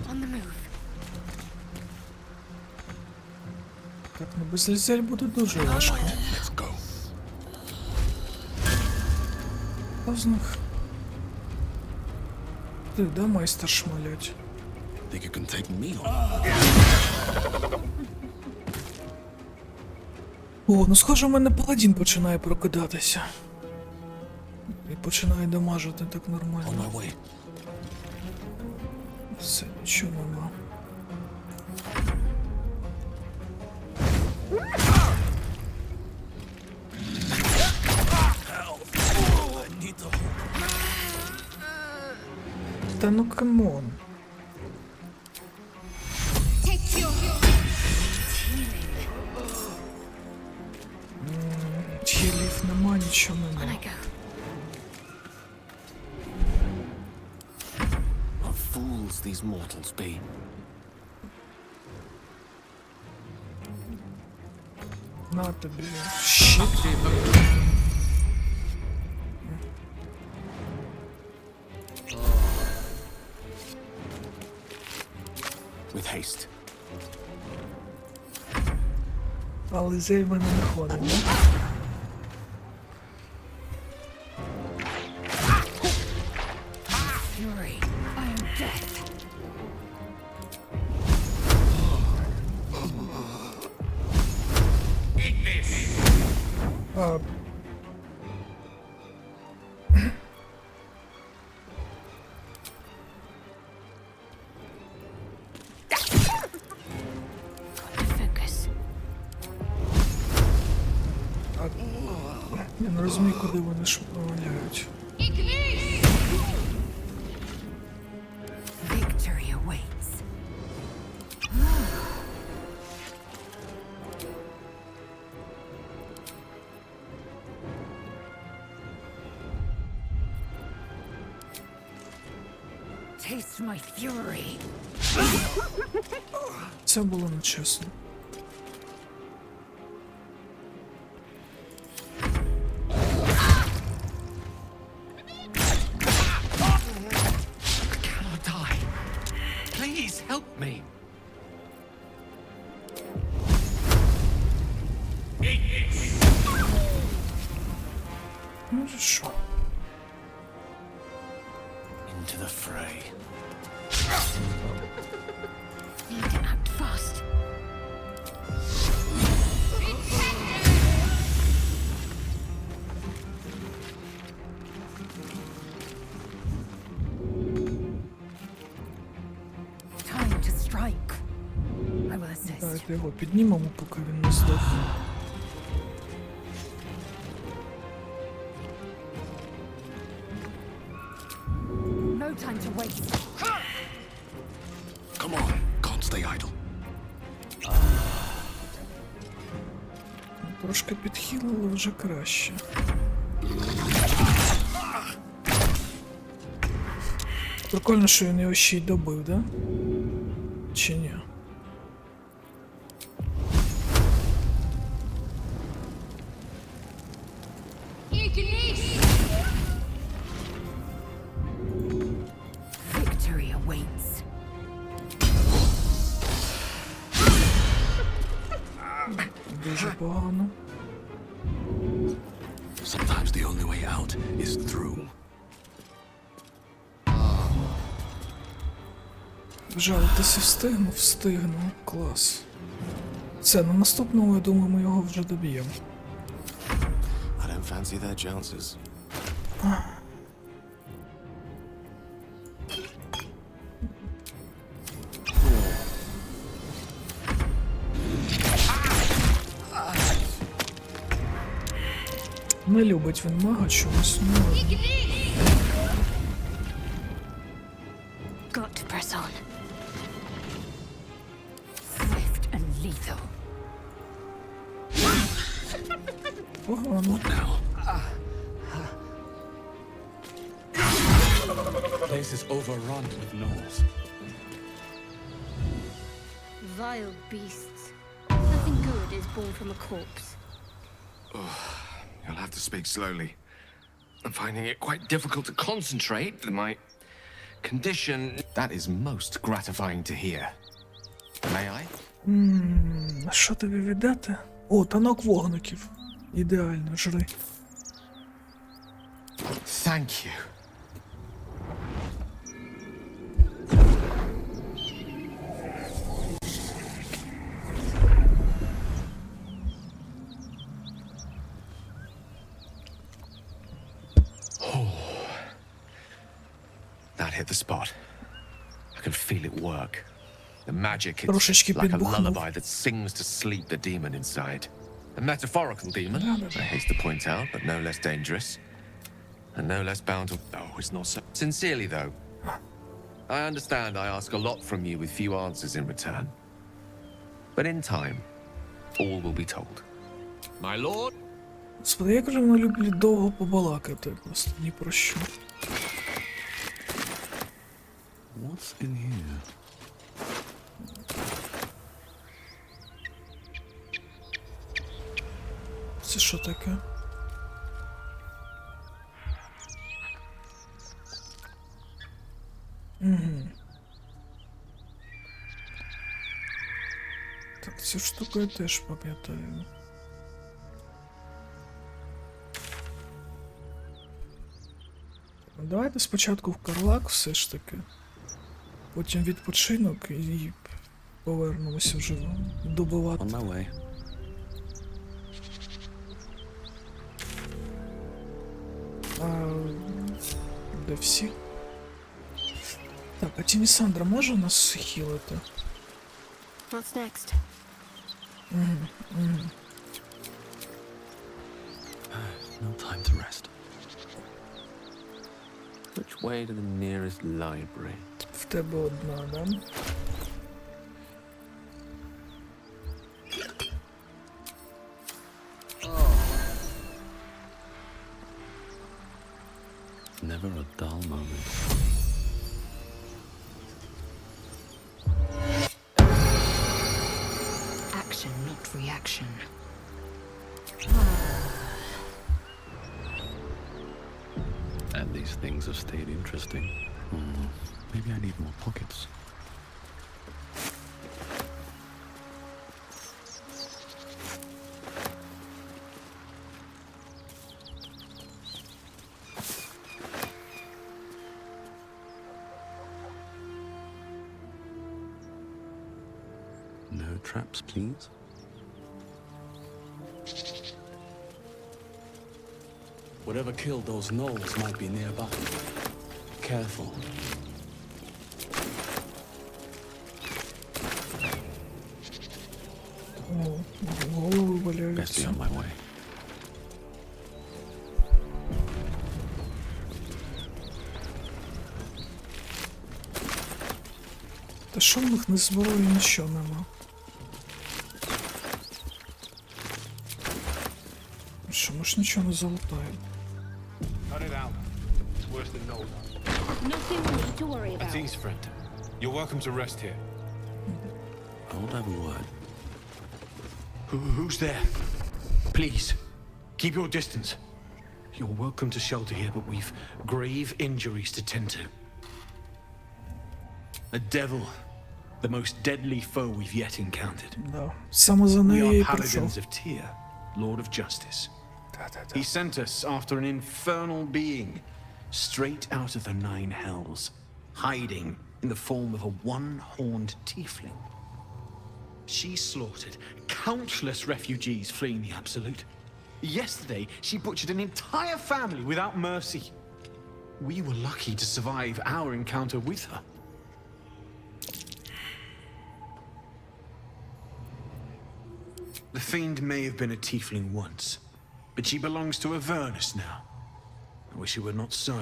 On the move. Так, ну без лізель буде дуже важко. Let's go. Хто з них? Ти, де майстер шмалять? Think you can take me on? О, ну схоже, у мене паладін починає прокидатися. І починає дамажити так On нормально. my way. Все, нічого нема. Та ну камон. Хілів нема, нічого On нема. I go. What fools these mortals be. На тобі. Щит. With haste. Але зель в мене не ходить, да? Fury. I am death. А... Focus. Я не розумію, куди вони шмаляють. Victory awaits. Taste my fury. Це було нечесно. I cannot die. Please help me. Ну що? Into the fray. Need to act fast. Time to strike. I will assist. Давайте його піднімемо, поки він не здох. No time to waste. Come on, can't stay idle. Трошки підхилили, вже краще. Прикольно, що він його ще й добив, да? Чи ні? Victory awaits. Дуже погано. Sometimes the only way out is through. Жалитися встигну? Встигну. Клас. Це, на наступному, я думаю, ми його вже доб'ємо. I don't fancy their chances. Не любить він мага чомусь, ну. Got to press on. Swift and lethal. Погано. The place is overrun with gnolls. Vile beasts. Nothing good is born from a corpse. You'll have to speak slowly. I'm finding it quite difficult to concentrate. My condition... That is most gratifying to hear. May I? Що тобі віддати? О, танок вогників. Ідеально, жри. Thank you. That hit the spot. I can feel it work. The magic, it's Трошечки like a підбухнув. lullaby that sings to sleep the demon inside. A metaphorical demon, I haste to point out, but no less dangerous. And no less bound to... Oh, it's not so... Sincerely, though. I understand I ask a lot from you with few answers in return. But in time, all will be told. My lord? Господи, як же вони люблять довго побалакати, просто ні про що. What's in here? Це що таке? Так, цю штуку я теж пам'ятаю. Давайте спочатку в Карлак все ж таки. Потім відпочинок і повернемося вже добивати. On my way. Де всі? Так, а Тінісандра може нас хілити? What's next? No time to rest. Which way to the nearest library? В тебе одна, да? Never a dull moment. Action, not reaction. And these things have stayed interesting. Maybe I need more pockets. No traps, please. Whatever killed those gnolls might be nearby. Careful. О, голови Best be валяються. on my way. Та що в них не зброї, нічого нема. ж нічого не залутаю. Cut it out. It's worse than no. Nothing we need to worry At about. ease, friend. You're welcome to rest here. I won't have a word. Who's there? Please, keep your distance. You're welcome to shelter here, but we've grave injuries to tend to. A devil, the most deadly foe we've yet encountered. Да. Саме за We нею я are і прийшов. paladins of Tyr, Lord of Justice. He sent us after an infernal being, straight out of the Nine Hells, hiding in the form of a one-horned tiefling. She slaughtered countless refugees fleeing the Absolute. Yesterday, she butchered an entire family without mercy. We were lucky to survive our encounter with her. The Fiend may have been a tiefling once, but she belongs to Avernus now. I wish it were not so,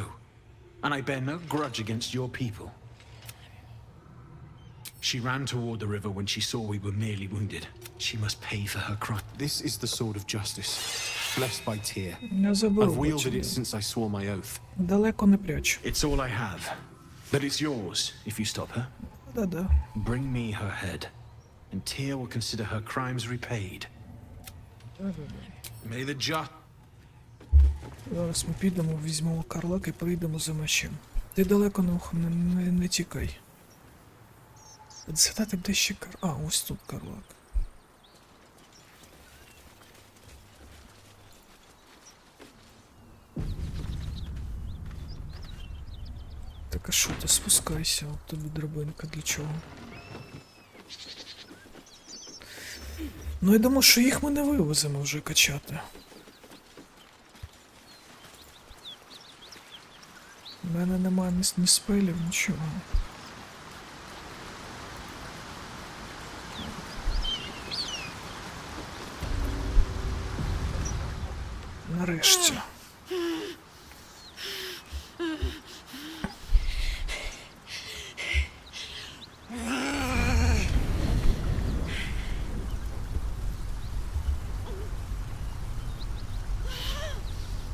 and I bear no grudge against your people. She ran toward the river when she saw we were merely wounded. She must pay for her crime. This is the sword of justice, blessed by Tyr. Не заберу. I've wielded it бачу. since I swore my oath. Далеко не прячу. It's all I have, but it's yours if you stop her. Да-да. Bring me her head, and Tyr will consider her crimes repaid. May the just... Зараз ми підемо, візьмемо Карлак і прийдемо за мечем. Ти далеко не тікай. Згадати, де ще А, ось тут Карлак. Так, а що ти, спускайся, от тобі драбинка, для чого? Ну я думаю, що їх ми не вивеземо вже качати. У мене немає ні спелів, нічого. Нарешті.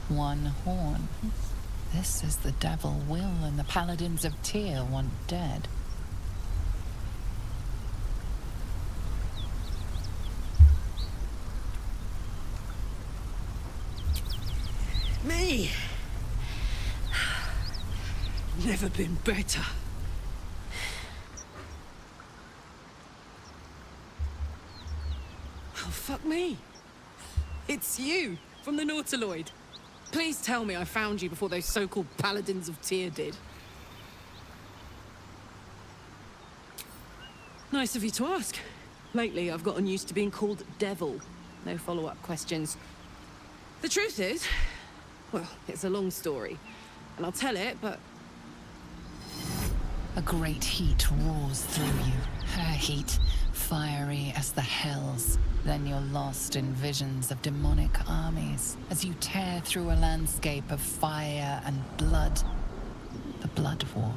One horn. This is the devil Will and the paladins of Tyr want dead. Me! Never been better. Oh, fuck me. It's you, from the Nautiloid. Please tell me I found you before those so-called paladins of Tyr did. Nice of you to ask. Lately, I've gotten used to being called Devil. No follow-up questions. The truth is, well, it's a long story, and I'll tell it, but... A great heat roars through you. Her heat, fiery as the hells. Then you're lost in visions of demonic armies as you tear through a landscape of fire and blood. The Blood War.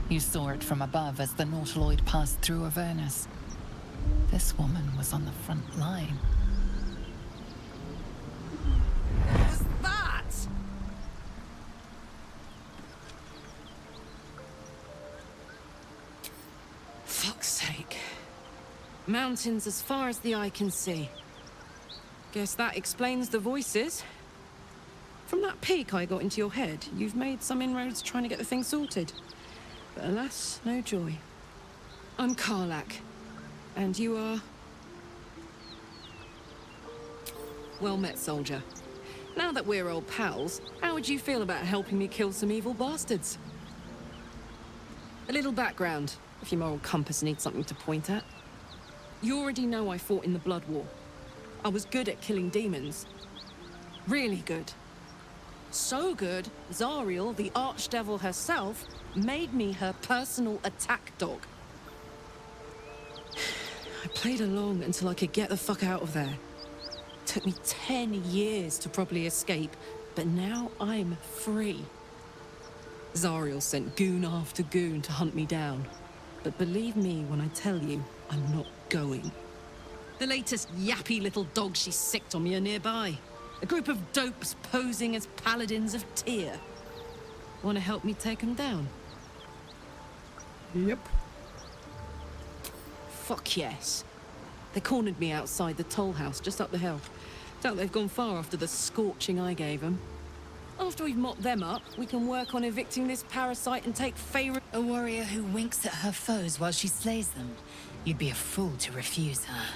You saw it from above as the Nautiloid passed through Avernus. This woman was on the front line. What was that? Fuck's sake. Mountains as far as the eye can see. Guess that explains the voices. From that peek I got into your head, you've made some inroads trying to get the thing sorted. But alas, no joy. I'm Kарлak. And you are... Well met, soldier. Now that we're old pals, how would you feel about helping me kill some evil bastards? A little background, if your moral compass needs something to point at. You already know I fought in the Blood War. I was good at killing demons. Really good. So good, Zariel, the archdevil herself, made me her personal attack dog. I played along until I could get the fuck out of there. Took me 10 years to properly escape, but now I'm free. Zariel sent goon after goon to hunt me down. But believe me when I tell you, I'm not going. The latest yappy little dogs she sicked on me are nearby. A group of dopes posing as paladins of Tyr. Want to help me take them down? Yep. Fuck yes. They cornered me outside the toll house just up the hill. Doubt they've gone far after the scorching I gave them. After we've mopped them up, we can work on evicting this parasite and take favor. A warrior who winks at her foes while she slays them. You'd be a fool to refuse her.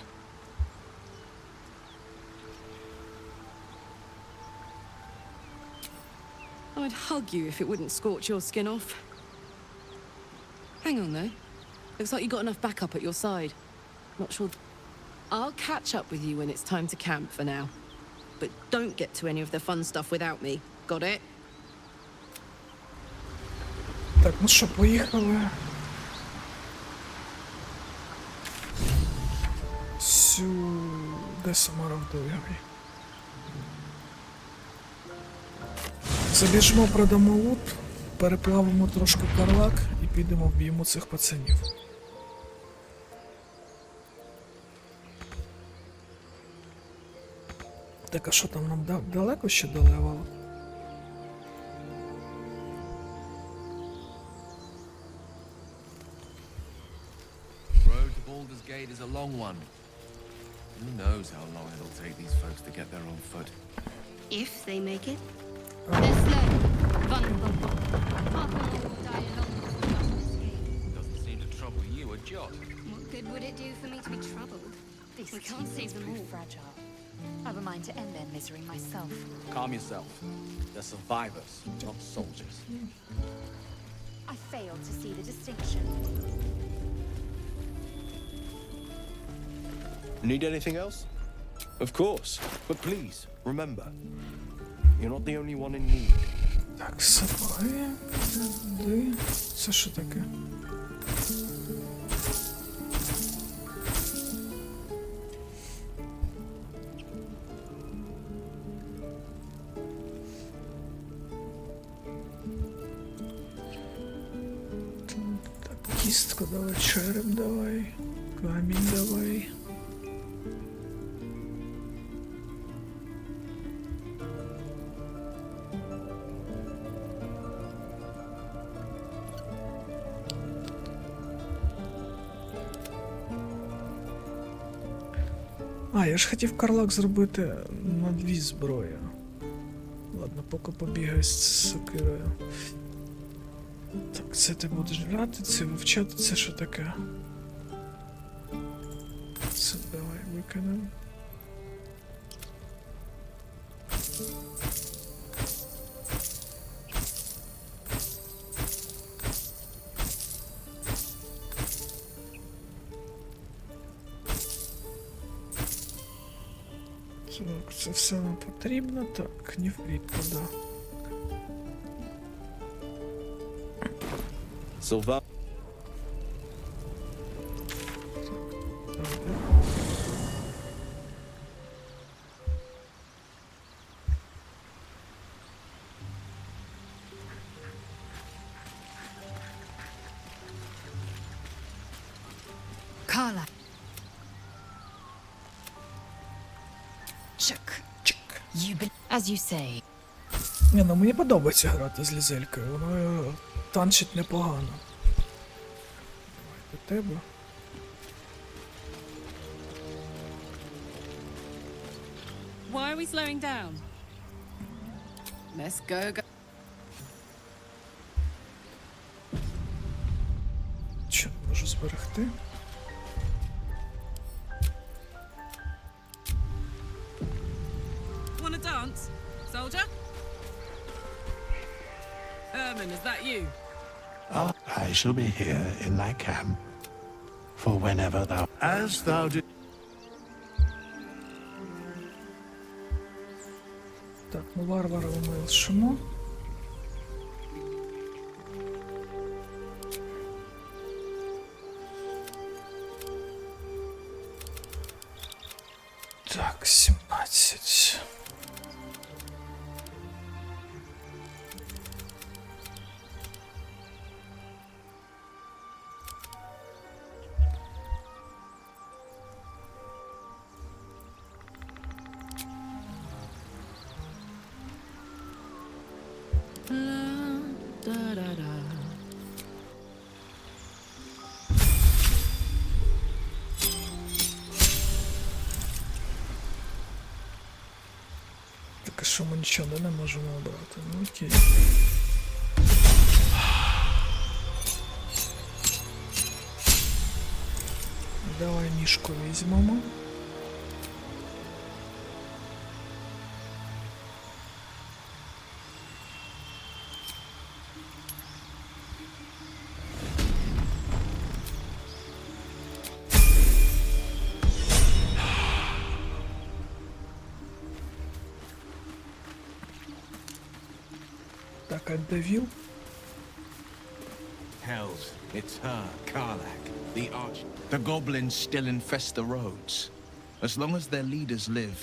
I'd hug you if it wouldn't scorch your skin off. Hang on though. Looks like you got enough backup at your side. Not sure. I'll catch up with you when it's time to camp for now. But don't get to any of the fun stuff without me. Got it? Так, ну що, поїхали. Сюди саморавдовий. Забіжимо, продамо лут, переплавимо трошки Карлак і підемо вб'ємо цих пацанів. Так, а що там нам далеко ще до левела? Road to Baldur's Gate is a long one. Who knows how long it'll take these folks to get there on foot. If they make it. They're slow, vulnerable. Half of them will die along this escape. Doesn't seem to trouble you a jot. What good would it do for me to be troubled? We can't save them all. Fragile. I've a mind to end their misery myself. Calm yourself. They're survivors, not soldiers. I fail to see the distinction. Need anything else? Of course. But please, remember, you're not the only one in need. Так, сапаги. Де? Це що таке? Так, кістку давай, череп давай, камінь давай. А, я ж хотів Карлак зробити на 2 зброї. Ладно, поки побігаю з сокирою. Так, це ти будеш брати, це вивчати, це що таке? Це давай викинемо. Так, це все нам потрібно. Так, нефрит туди. Silva. Kala. You be as you say. Ні, ну мені подобається грати з Лізелькою, воно танчить непогано. Давай до тебе. Why are we slowing down? Let's go. Що не можу зберегти? Wanna dance, soldier? Ermin, is that you? I shall be here in thy camp for whenever thou, as thou did. Так, ну варвара ми лишимо. Так, 17. Da-da-da. Так, а що ми нічого не можемо обрати? Ну окей. Давай ніжку візьмемо. Так, а де Віл? Hells, it's her, Kарлak, the arch. The goblins still infest the roads. As long as their leaders live,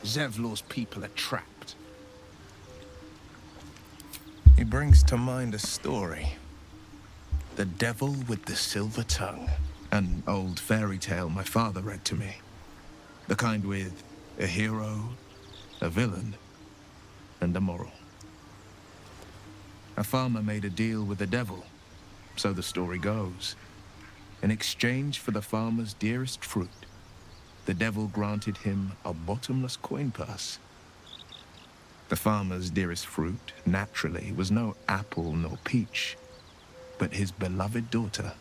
Zevlor's people are trapped. He brings to mind a story. The Devil with the Silver Tongue. An old fairy tale my father read to me. The kind with a hero, a villain, and a moral. A farmer made a deal with the devil, so the story goes. In exchange for the farmer's dearest fruit, the devil granted him a bottomless coin purse. The farmer's dearest fruit, naturally, was no apple nor peach, but his beloved daughter.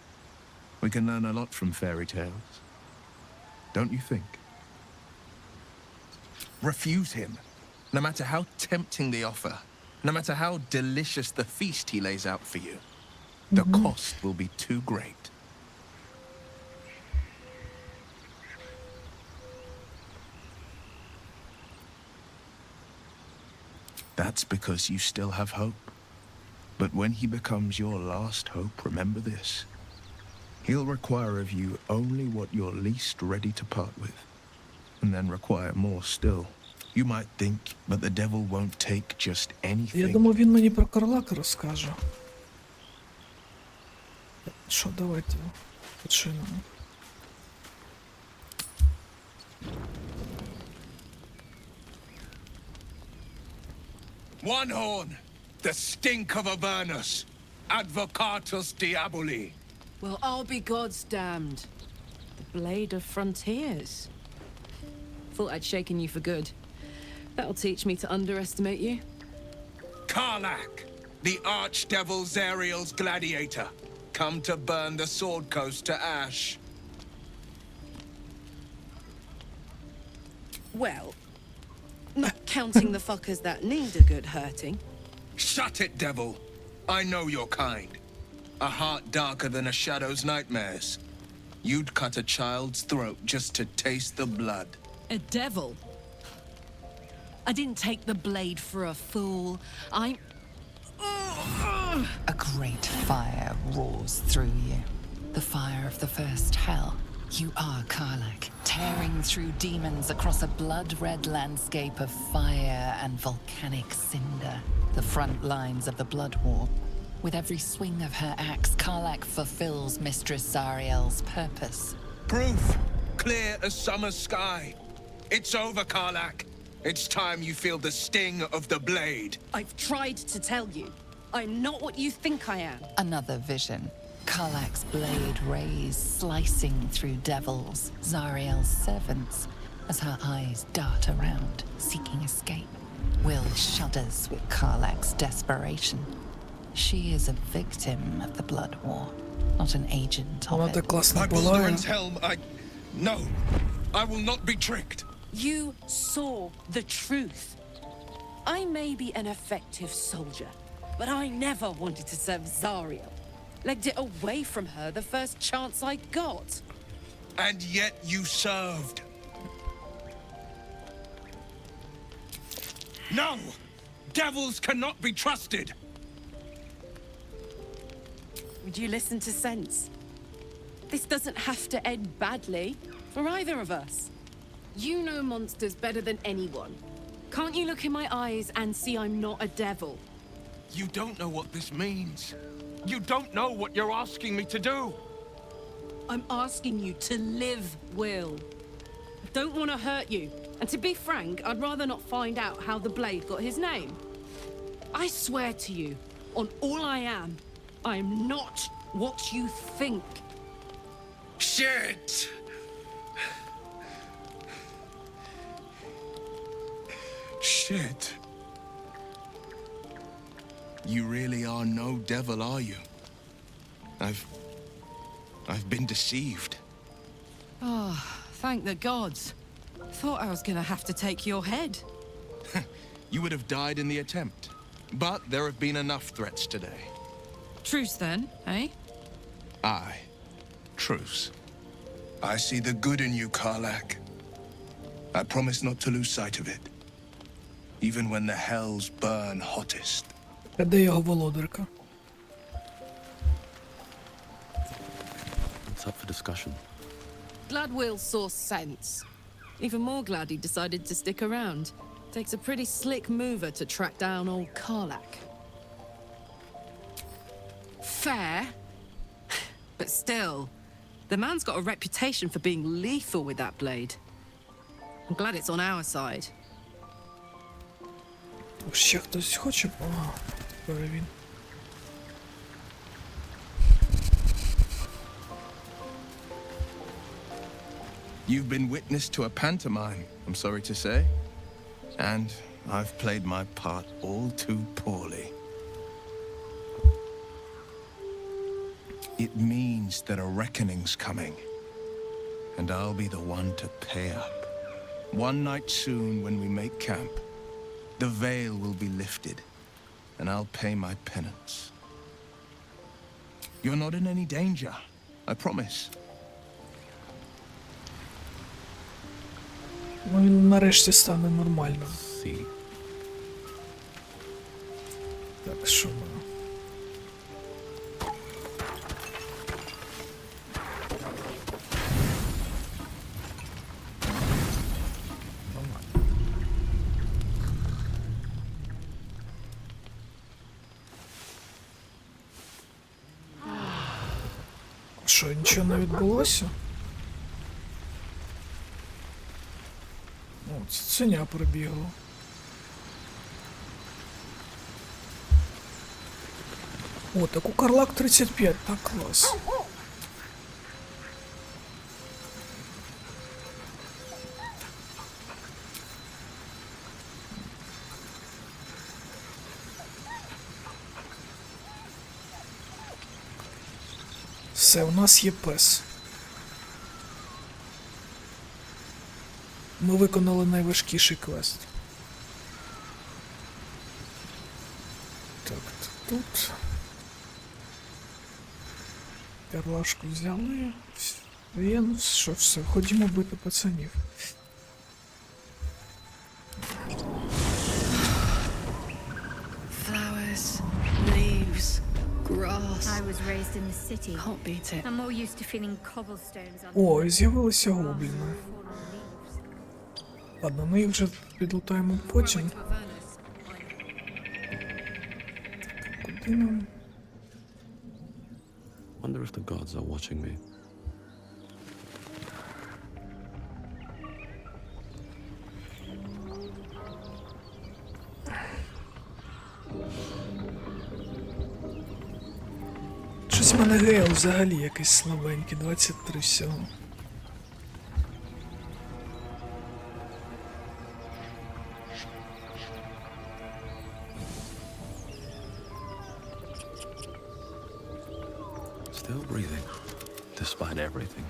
We can learn a lot from fairy tales. Don't you think? Refuse him, no matter how tempting the offer. No matter how delicious the feast he lays out for you, the cost will be too great. That's because you still have hope. But when he becomes your last hope, remember this. He'll require of you only what you're least ready to part with, and then require more still. You might think, but the devil won't take just anything. Я думав, він мені про Карлака розкаже. Що, давайте починемо. One horn, the stink of Avernus, advocatus diaboli. Well, I'll be God's damned. The blade of frontiers. Thought I'd shaken you for good. That'll teach me to underestimate you. Kарлak, the archdevil Zariel's gladiator, come to burn the Sword Coast to ash. Well, not counting the fuckers that need a good hurting. Shut it, devil. I know your kind. A heart darker than a shadow's nightmares. You'd cut a child's throat just to taste the blood. A devil? I didn't take the blade for a fool. I'm... A great fire roars through you. The fire of the first hell. You are Kарлak, tearing through demons across a blood-red landscape of fire and volcanic cinder. The front lines of the blood war. With every swing of her axe, Kарлak fulfills Mistress Zariel's purpose. Proof! Clear as summer sky. It's over, Kарлak. It's time you feel the sting of the blade. I've tried to tell you. I'm not what you think I am. Another vision. Kарлak's blade rays slicing through devils, Zariel's servants, as her eyes dart around, seeking escape. Will shudders with Kарлak's desperation. She is a victim of the blood war, not an agent of it. My Balduran's helm, No! I will not be tricked! You saw the truth. I may be an effective soldier, but I never wanted to serve Zariel. Legged it away from her the first chance I got. And yet you served. No! Devils cannot be trusted! Would you listen to sense? This doesn't have to end badly for either of us. You know monsters better than anyone. Can't you look in my eyes and see I'm not a devil? You don't know what this means. You don't know what you're asking me to do. I'm asking you to live, Will. I don't want to hurt you. And to be frank, I'd rather not find out how the blade got his name. I swear to you, on all I am. I am not what you think. Shit! Shit. You really are no devil, are you? I've been deceived. Oh, thank the gods. Thought I was gonna have to take your head. You would have died in the attempt. But there have been enough threats today. Truce then, eh? Aye. Truce. I see the good in you, Kарлak. I promise not to lose sight of it. Even when the hells burn hottest. А де його володарка? It's up for discussion. Glad Will saw sense. Even more glad he decided to stick around. Takes a pretty slick mover to track down old Kарлak. Fair. But still, the man's got a reputation for being lethal with that blade. I'm glad it's on our side. Ще хтось хоче? Ага, тепер він. You've been witness to a pantomime, I'm sorry to say. And I've played my part all too poorly. It means that a reckoning's coming. And I'll be the one to pay up. One night soon when we make camp, the veil will be lifted, and I'll pay my penance. You're not in any danger, I promise. Ну, він нарешті стане нормальним. Так, що ми? Що, нічого не відбулося? О, цуценя прибігло. О, так у Карлак 35, так клас. Все, у нас є пес. Ми виконали найважкіший квест. Так, тут. Карлашку взяли. Він, що все, ходімо бити пацанів. Flowers, leaves, grass. I was raised in the city. Can't beat it. I'm more used to feeling cobblestones on О, і з'явилися гобліни. Ладно, ми їх вже підлутаємо потім. Куди нам? Wonder if the gods are watching me. Щось в мене гейл взагалі якийсь слабенький, 23 всього. Still breathing, despite everything.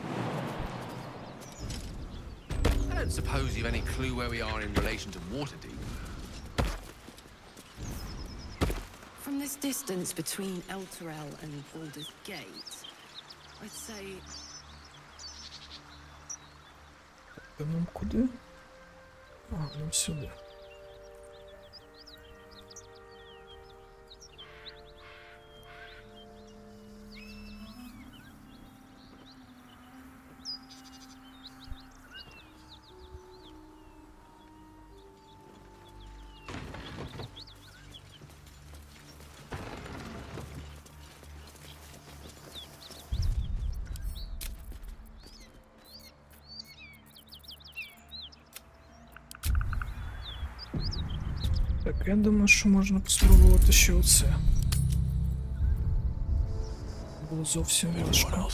I don't suppose you've any clue where we are in relation to Waterdeep. From this distance between Elturel and Baldur's Gate, I'd say... Нам куди? А, нам сюди. Так, я думаю, що можна спробувати ще оце. було зовсім важко.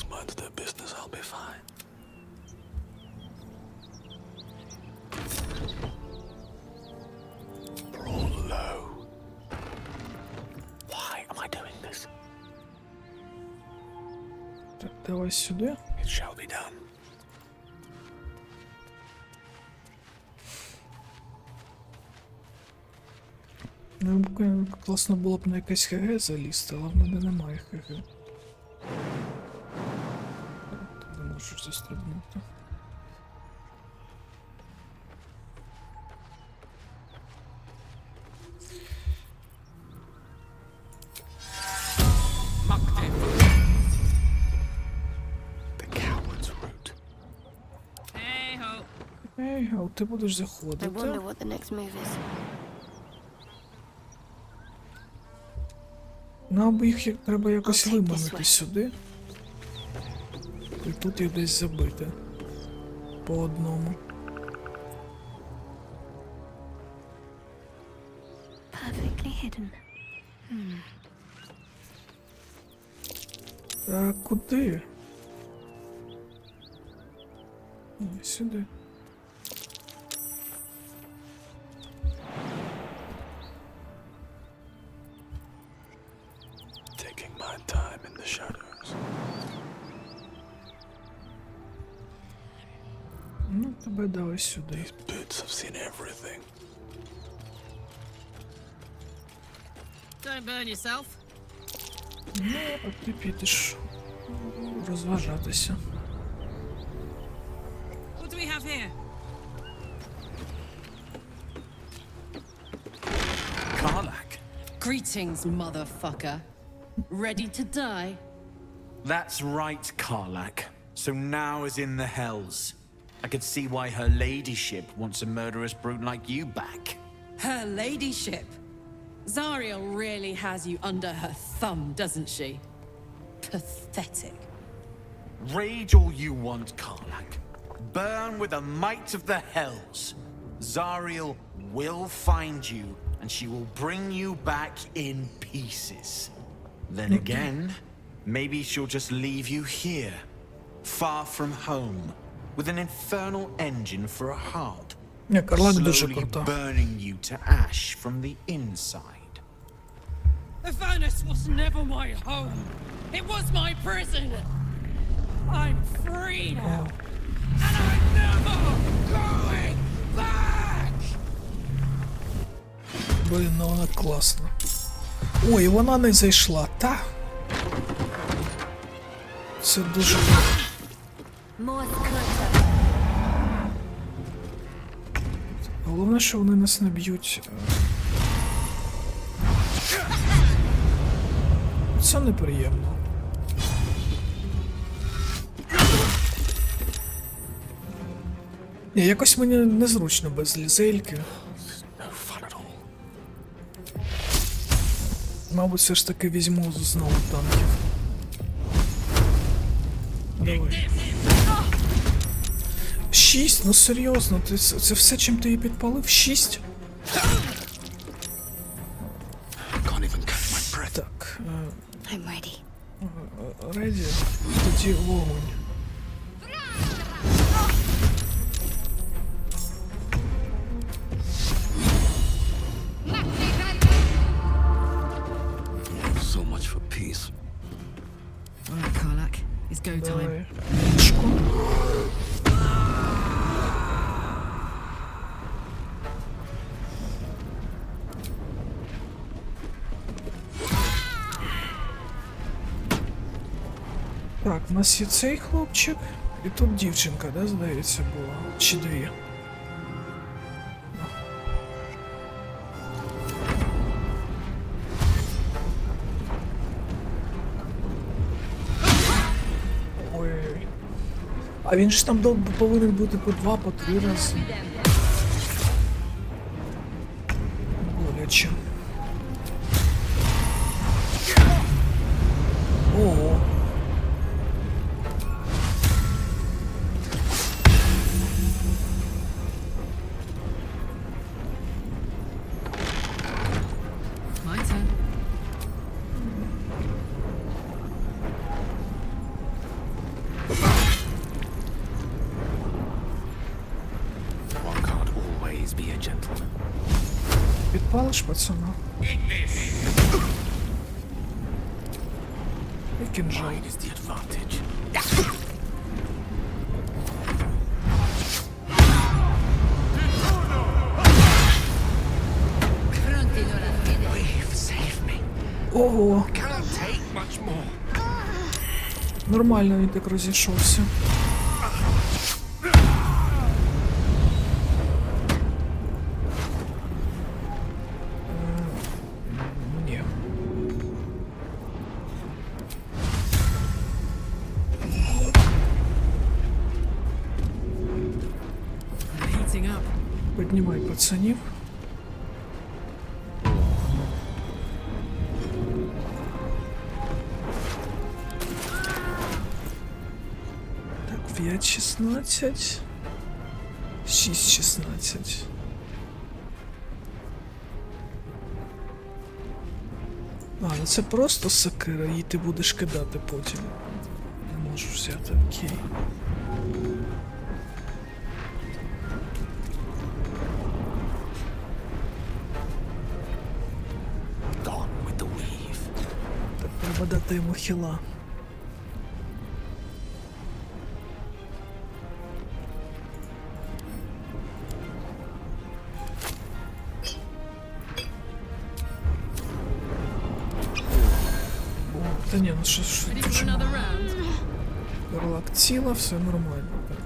Так, давай сюди. Ну, класно було б на якесь ХГ залізти, але в мене немає ХГ. Ти не можеш застрибнути. Ей, а ти будеш I заходити. wonder what the next move is. Нам би їх треба якось виманити сюди. І тут їх десь забити. По одному. Perfectly hidden. А куди? Ні, сюди. Ну, тебе давай сюди. Don't burn yourself. Ну, а ти підеш розважатися. What do we have here? Kарлak. Greetings, motherfucker. Ready to die? That's right, Kарлak. So now is in the hells. I could see why her ladyship wants a murderous brute like you back. Her ladyship? Zariel really has you under her thumb, doesn't she? Pathetic. Rage all you want, Kарлak. Burn with the might of the hells. Zariel will find you, and she will bring you back in pieces. Then again, maybe she'll just leave you here, far from home, with an infernal engine for a heart, Не, Карлак дуже slowly круто. burning you to ash from the inside. Avernus was never my home. It was my prison. I'm free now. And I'm never going back! Блін, ну вона класна. Ой, вона не зайшла, та? Це дуже... Головне, що вони нас не б'ють. Це неприємно. Ні, якось мені незручно без лізельки. Мабуть, все ж таки візьму знову танків. Давай. 6? Ну серйозно, це все, чим ти її підпалив? 6? Так. Реді. Тоді вогонь. So much for peace. All right, Kарлak, it's go time. Так, у нас є цей хлопчик, і тут дівчинка, да, здається, була? Чи дві? Ой. А він ж там повинен бути по 2, по 3 рази. Боляче. Ого. ж пацана. І кінжал. Ого. Нормально він так розійшовся. Ні. Піднімай пацанів. Так, 5-16. 6-16. А, ну це просто сокира, її ти будеш кидати потім. Не можу взяти, окей. Так, треба дати йому хіла. Та ні, ну що дуже мало. Карлак ціла, все нормально. Так.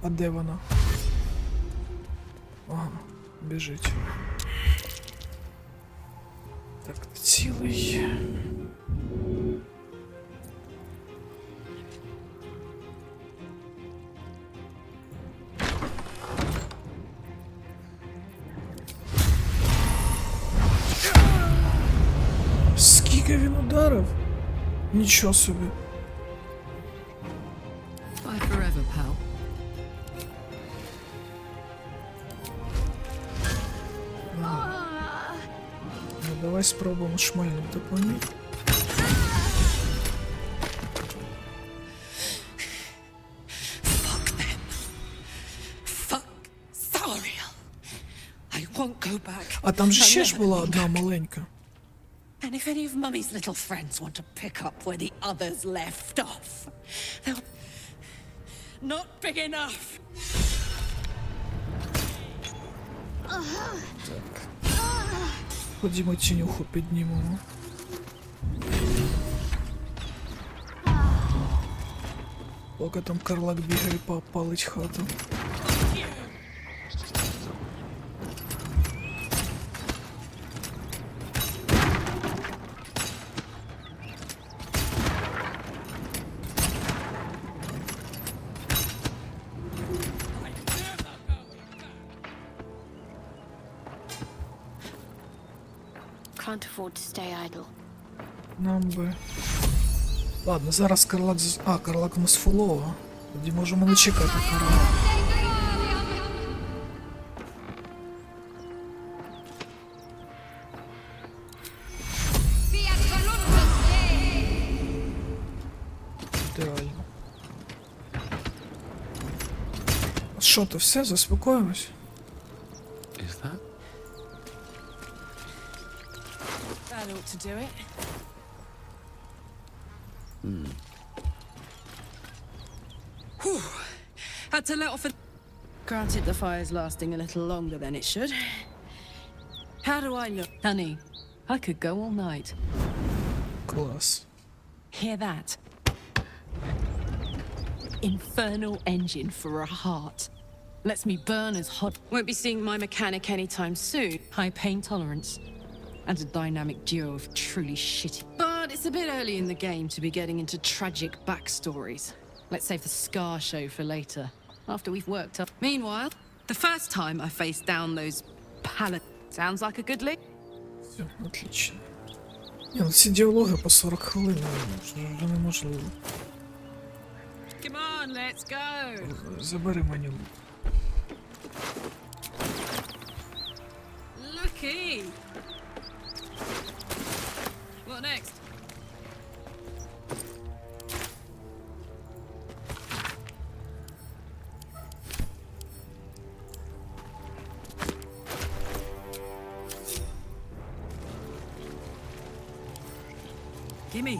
А де вона? Ага, біжить. Так, цілий. Скільки він ударив? Нічого собі. Bye forever, pal. Ну, давай спробуємо шмальнути по ній. Fuck them. Fuck Sariel. I won't go back. А там же ще ж була одна маленька. And if any of Mummy's little friends want to pick up where the others left off, they'll... Not big enough. Ходімо тінюху піднімемо. Поки там Карлак бігає, палить хату. Can't afford to stay idle. Нам би... Ладно, зараз Карлак... А, Карлак у нас фулова. Тоді можемо не чекати Карлак. Ідеально. Що то все? Заспокоїмось? That ought to do it. Whew. Had to let off a... Granted, the fire's lasting a little longer than it should. How do I look? Honey, I could go all night. Клас. Hear that? Infernal engine for a heart. Lets me burn as hot. Won't be seeing my mechanic anytime soon. High pain tolerance. And a dynamic duo of truly shitty. But it's a bit early in the game to be getting into tragic backstories. Let's save the Scar show for later, after we've worked up. Meanwhile, the first time I faced down those Paladin. Sounds like a good lead? Все, отлично. Ні, ну ці діалоги по 40 хвилин, вже неможливо. Come on, let's go. Забери мені лук. Lucky. What next? Gimme.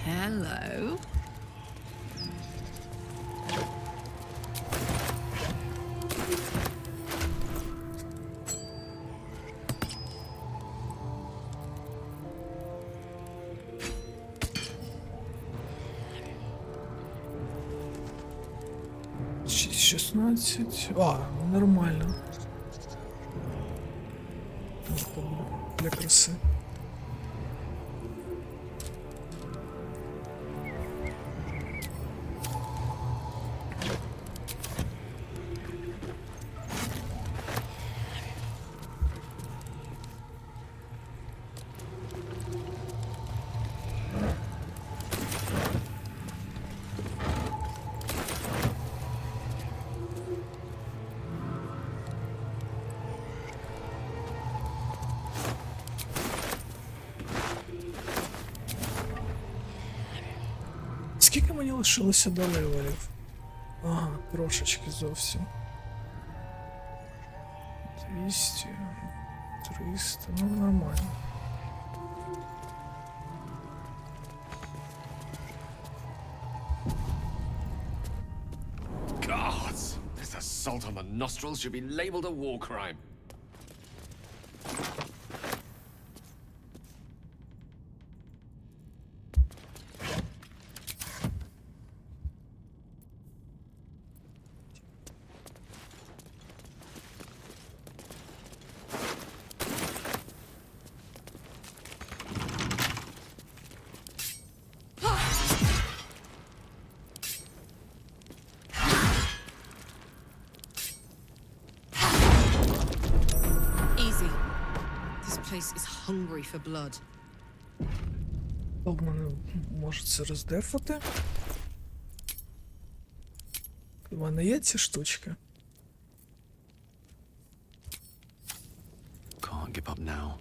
Hello. Шість, 16. А, нормально. Для краси. Скільки мені лишилося до левелів? Ага, трошечки зовсім. 200, 300, ну нормально. Gods! This assault on the nostrils should be labeled a war crime. Place is hungry for blood. В мене може це роздефати? У мене є ці штучки? Can't give up now.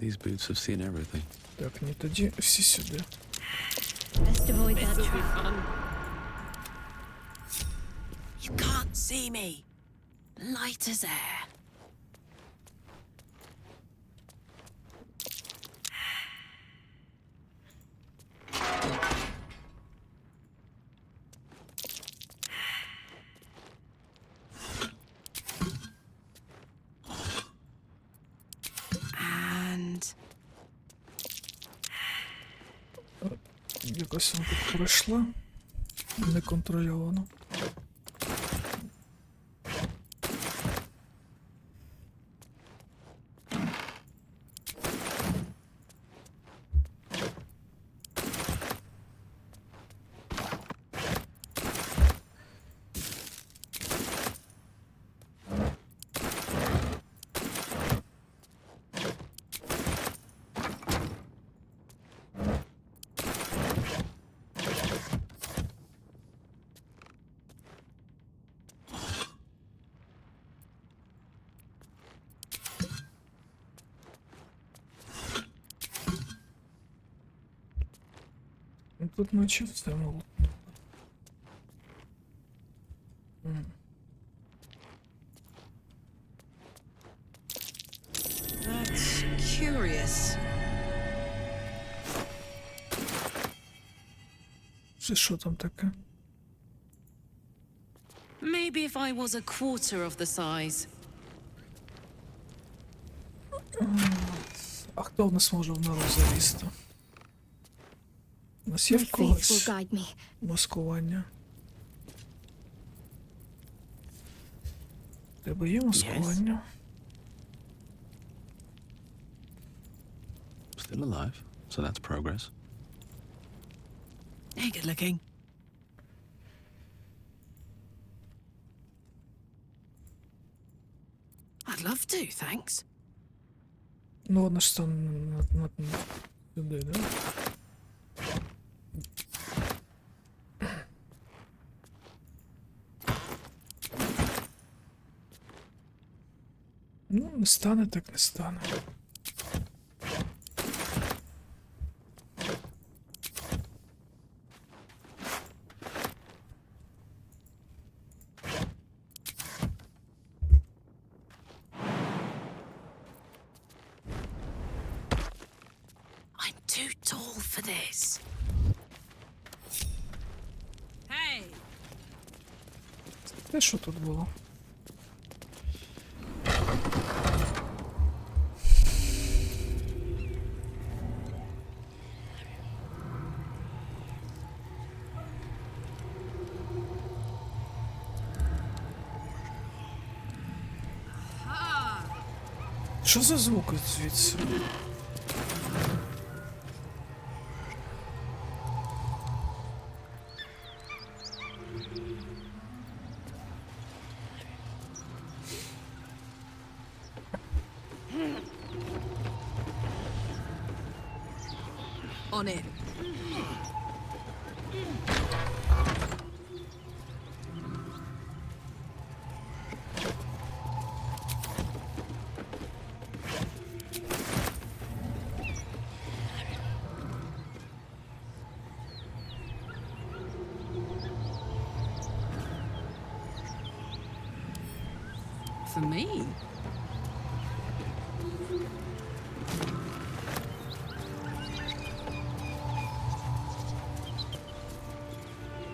These boots have seen everything. Так, ні, тоді всі сюди. Best avoid that trap. You can't see me. Light as air. Якось вона тут пройшла неконтрольовано. Тут наче все мало. That's curious. Що там таке? Maybe if I was a quarter of the size. А хто в нас може в нору залізти? У нас є в когось маскування? В тебе є маскування? Still alive, so that's progress. Hey, good looking. I'd love to, thanks. Ну, вона ж там сюди, да? Ну, не стане, так не стане. for this. Hey! Те, що тут було? Що за звуки звідси? On it. For me?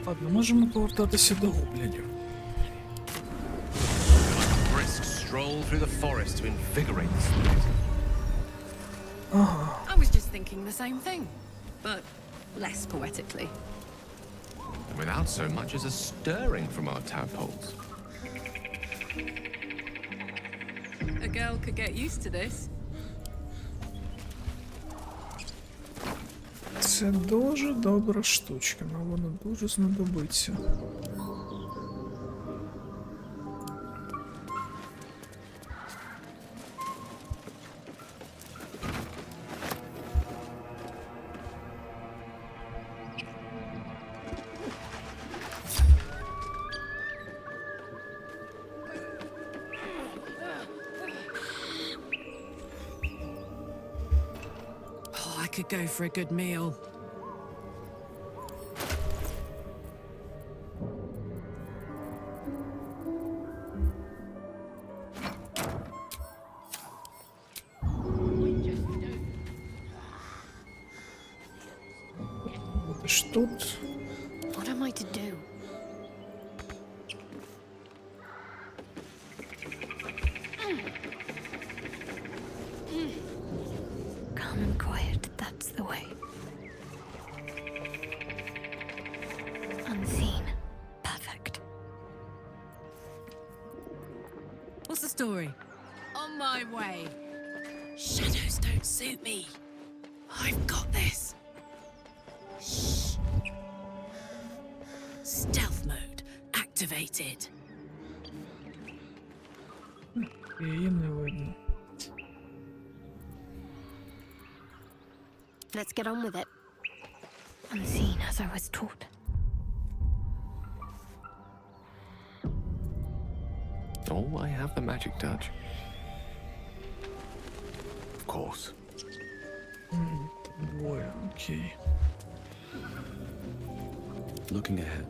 Ладно, можемо повертатися до гоблінів. Brisk stroll through the forest to invigorate the spirit. Ага. I was just thinking the same thing, but less poetically. Without so much as a stirring from our tadpoles. A girl could get used to this. Це дуже добра штучка, але вона дуже знадобиться. Oh, I could go for a good meal. Будеш тут. What am I to do? Calm and quiet, that's the way. Unseen. Perfect. What's the story? On my way. Shadows don't suit me. I've got this. Shh. Stealth mode activated. Її не видно. Let's get on with it. Unseen as I was taught. Oh, I have the magic touch. Of course. Двоє, окей. Looking ahead.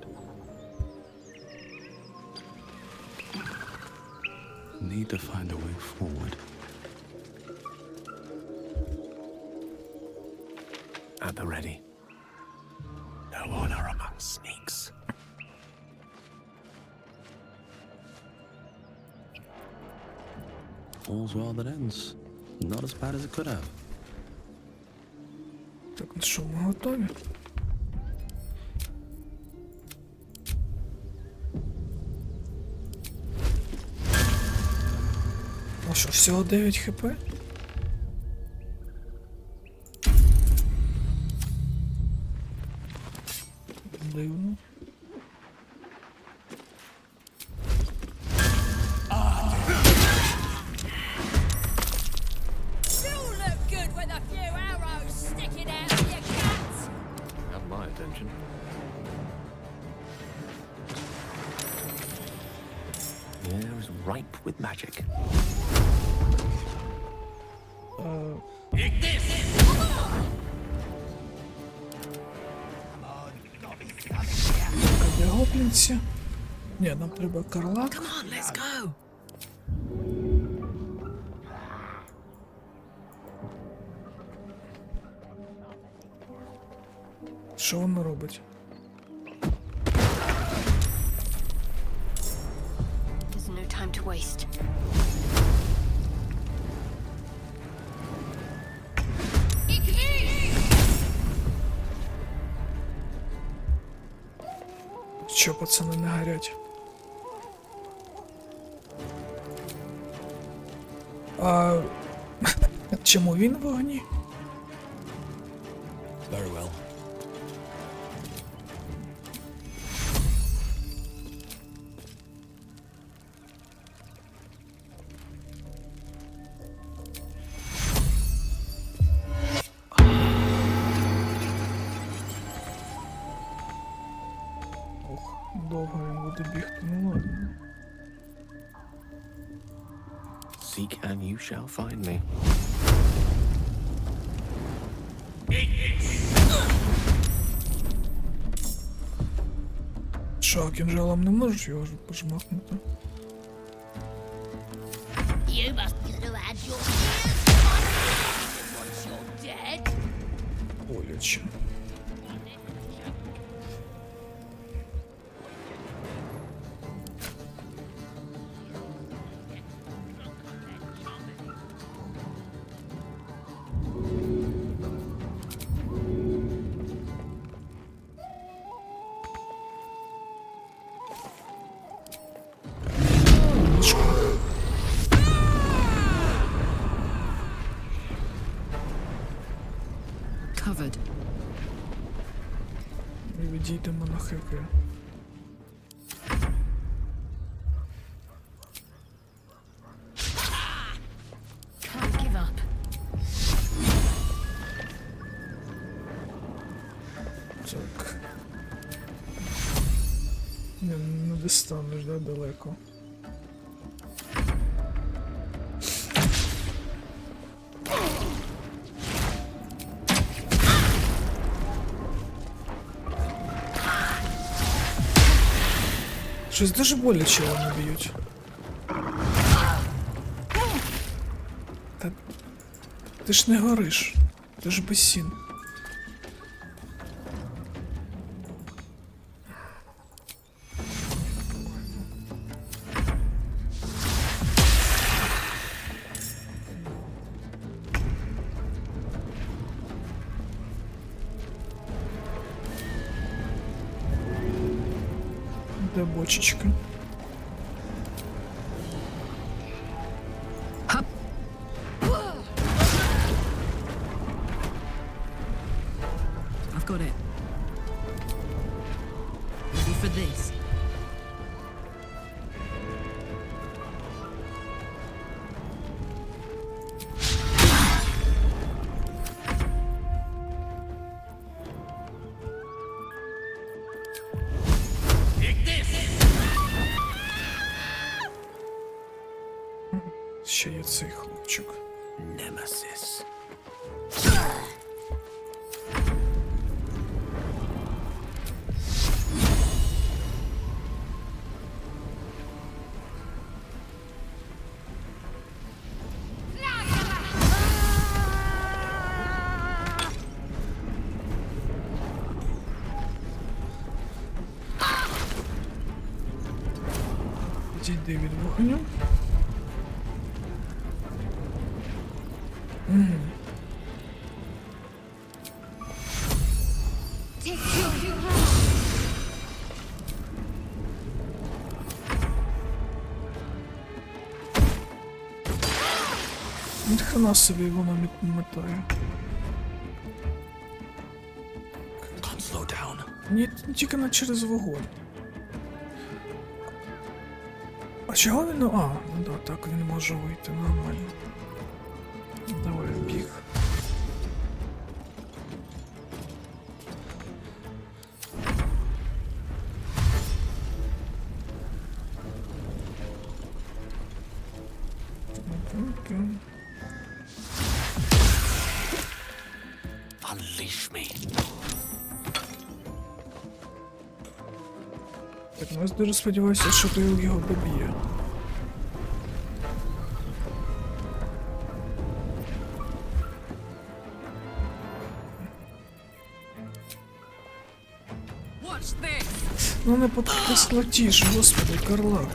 Need to find a way forward. At the ready. No honor among sneaks. All's well that ends. Not as bad as it could have. Так, ну що, ми готові? Ну що, всього 9 хп? Дивно. My attention. The air is ripe with magic. Де гоблінці? Ні, нам треба Карлак. Come on, let's go. Що воно робить? There's no time to waste. Що, пацани, не горять? А чому він в вогні? Very well. Ох, довго він буде бігти, ну ладно. Seek and you shall find me. Що, кінжалом не можеш його пожмакнути? You must have had your once you're dead. Боляче. Covered. Відійдемо на хики. Can't give up. Так. Не достанеш, да, далеко. Щось дуже боляче вони б'ють. Та ти ж не гориш, ти ж безсін. Де бочечка? I've got it. Ready for this? Ще є цей хлопчик. Nemesis. Відійди від вогню. Ніхрена собі воно метає. Ні, тільки не через вогонь. А чого він? А, ну да, так він може вийти нормально. Давай в біг. Unleash me. Так, ну я дуже сподіваюся, що ти його доб'є. Ну не по кислоті ж, господи, Карлак.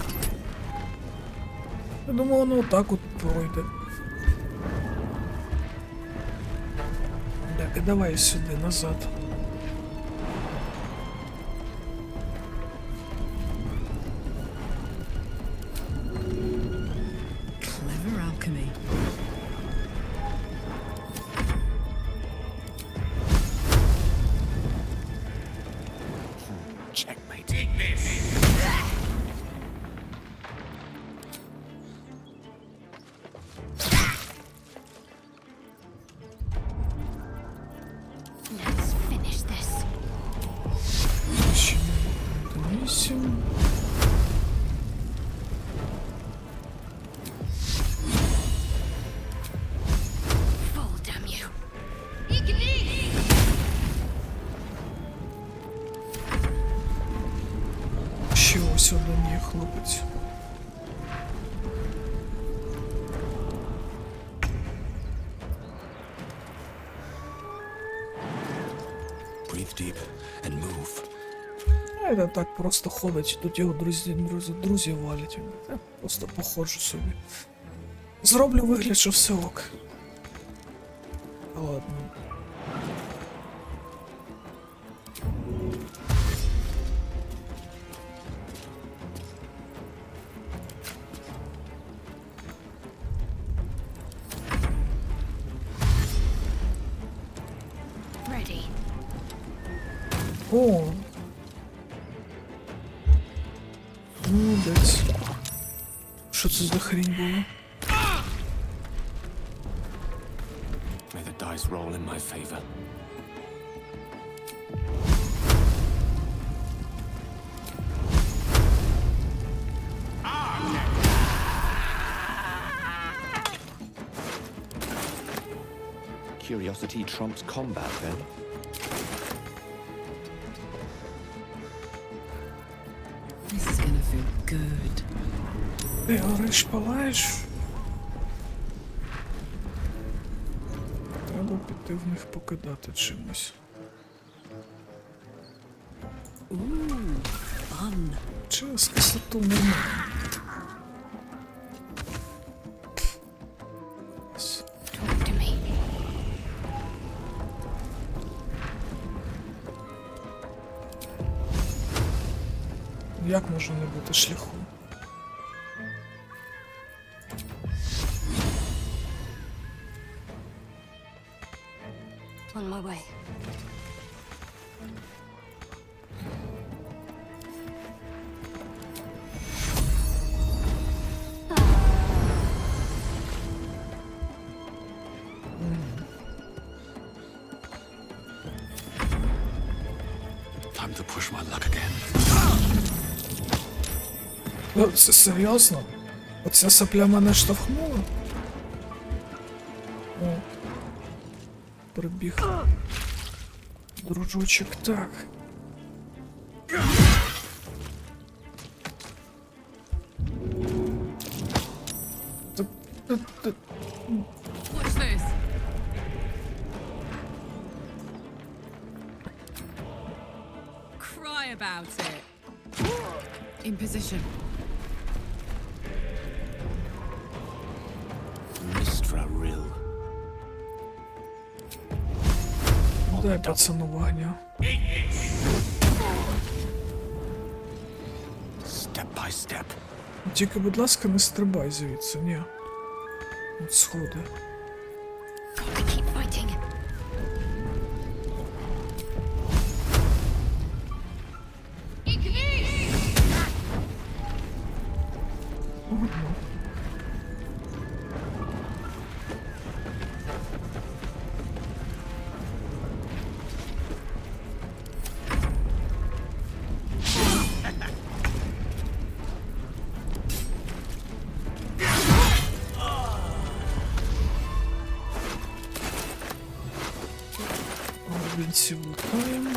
Я думаю, воно отак от пройде. Так, і давай сюди, назад. Clever alchemy. Checkmate. Take this. Let's finish this. 8. Full, damn you. Ще ось один є хлопець. Breathe deep and move. А це так просто ходить, тут його друзі валять. Я просто походжу собі. Зроблю вигляд, що все ок. Ладно. Ready. О! Молодець. Що це за хрінь була? May the dice roll in my favor. Curiosity trumps combat, then. This is gonna feel good. Ти гориш, палаєш? Треба піти в них покидати чимось. Fun. Через кислоту нормально. Talk to me. Як можна не бути шляху? On my way. Time to push my luck again. Це серйозно? Оця сопля мене штовхнула? О. Прибіг. Дружочок, так. Watch this. Cry about it. In position. Mistra Rill. Дай пацану вогня. Step by step. Тільки, будь ласка, не стрибай звідси, ні. От сходи. Got to keep fighting. Блінців лутаємо.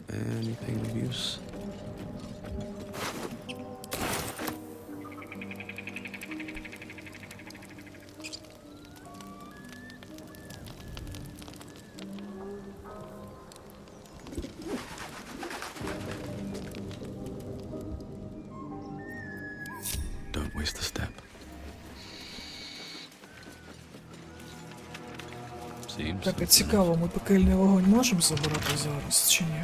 Anything of use? Так, а цікаво, ми пекельний вогонь можемо забирати зараз, чи ні?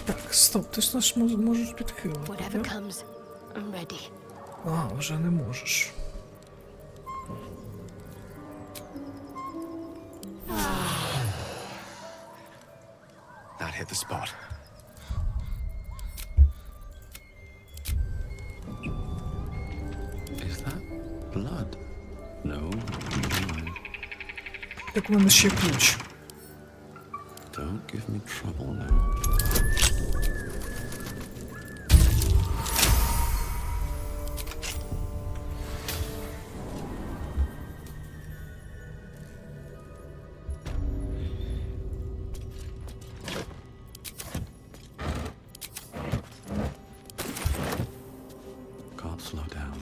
Так, стоп, ти ж наш можеш підхилити, Whatever так? comes, I'm ready. Ага, вже не можеш. That hit the spot. Is that blood? No. Так, в мене ще ключ. Don't give me trouble now. Can't slow down.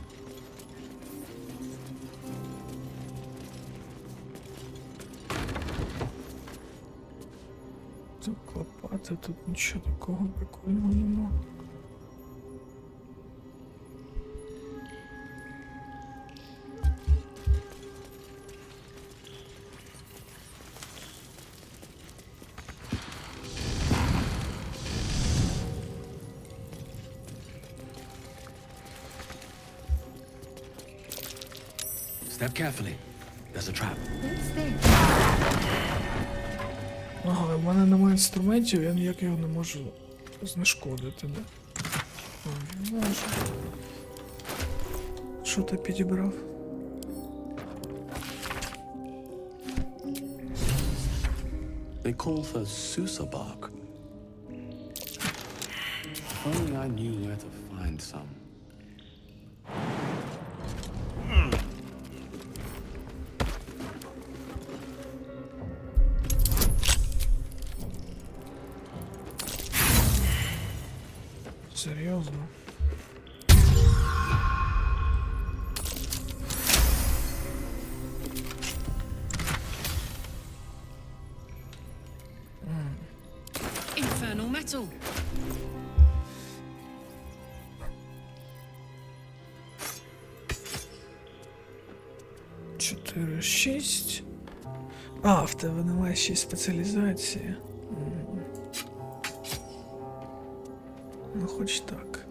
Так, лопати, тут нічого такого прикольного нема. Step carefully. There's a trap. Ага, в мене немає інструментів, я ніяк його не можу знешкодити, да? Ой, можу. Що ти підібрав? They call for Susa bark. If only I knew where to find some. Серйозно? Infernal metal. Чотири, 6. А, в тебе немає ще й спеціалізації. Ну, хоч так.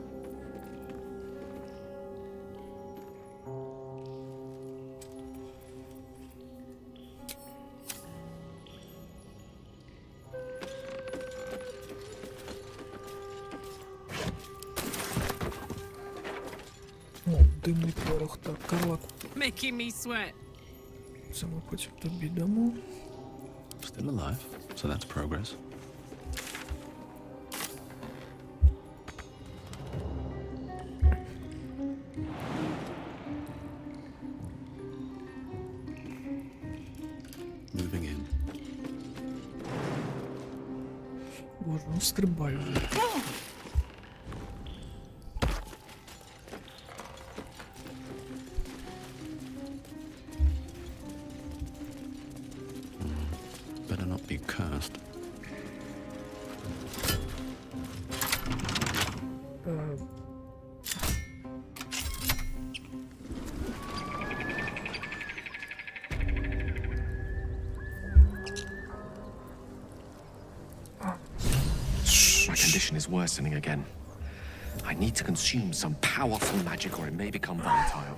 О, димний порох, так, Карлак. Making me sweat. Це ми потім тобі дамо. Still alive, so that's progress. Moving in. Боже, ну стрибай вже. Better not be cursed. My condition is worsening again. I need to consume some powerful magic or it may become volatile.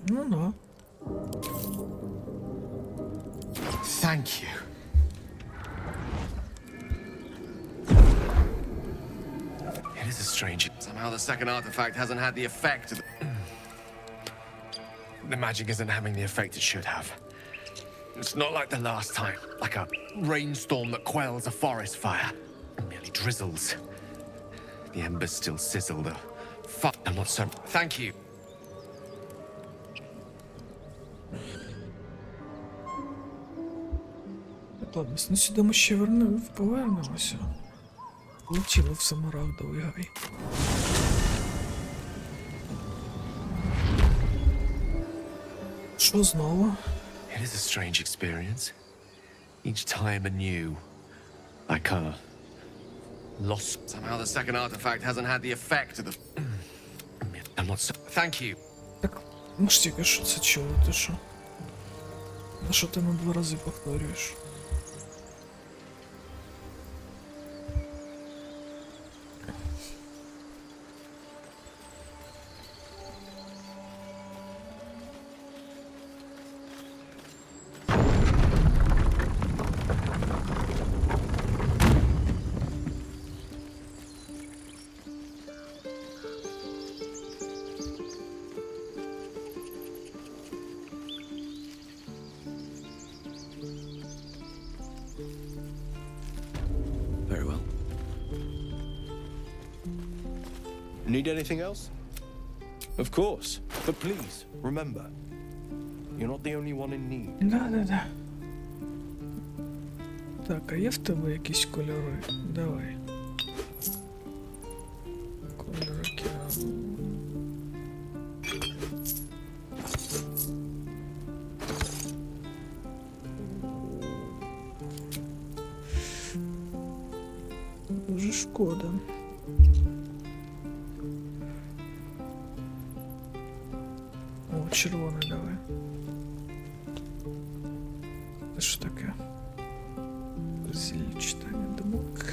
Ну да. Thank you. It is a strange. Somehow the second artifact hasn't had the effect of the magic isn't having the effect it should have. It's not like the last time, like a rainstorm that quells a forest fire. It merely drizzles. The embers still sizzle, the fire not so. Thank you. Ладно, ну сюди ми ще повернемося. Влетіли в Самарагдовий гай. Що знову? It is a strange experience. Each time anew. I can't. Lost. Somehow the second artifact hasn't had the effect of the... I'm not so... Thank you. Так, ми ж тільки що це чули, ти що? На що ти на 2 рази повторюєш? Very well. Need anything else? Of course. But please, remember, you're not the only one in need. Да. Так, а є в тебе якісь кольори? Давай. Кольор океану. Дуже шкода. О, червоний давай. Це що таке? Зілля читання думок.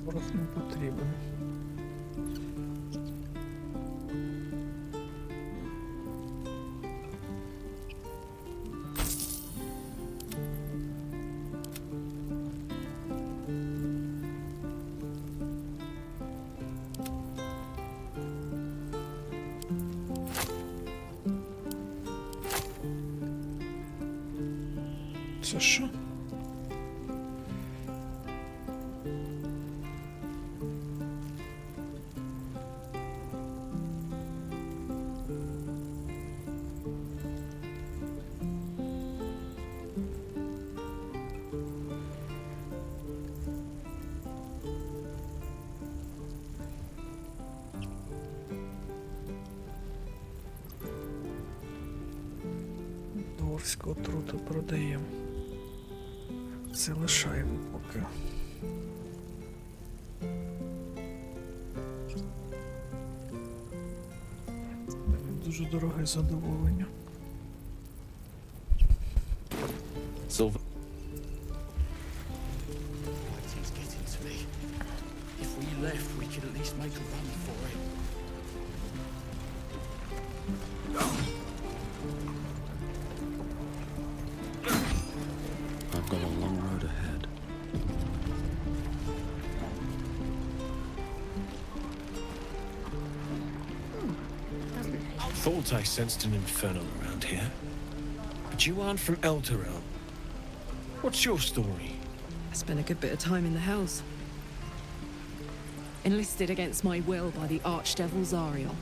Порох не потрібен. Це що? Дворську отруту продаємо. Це лишаємо поки. Дуже дороге задоволення. Silver. Fighting's getting to me. If we left, we could at least make a run for it. I've got a long road ahead. Thought I sensed an infernal around here. But you aren't from Elturel. What's your story? I spent a good bit of time in the Hells. Enlisted against my will by the Archdevil Zariel.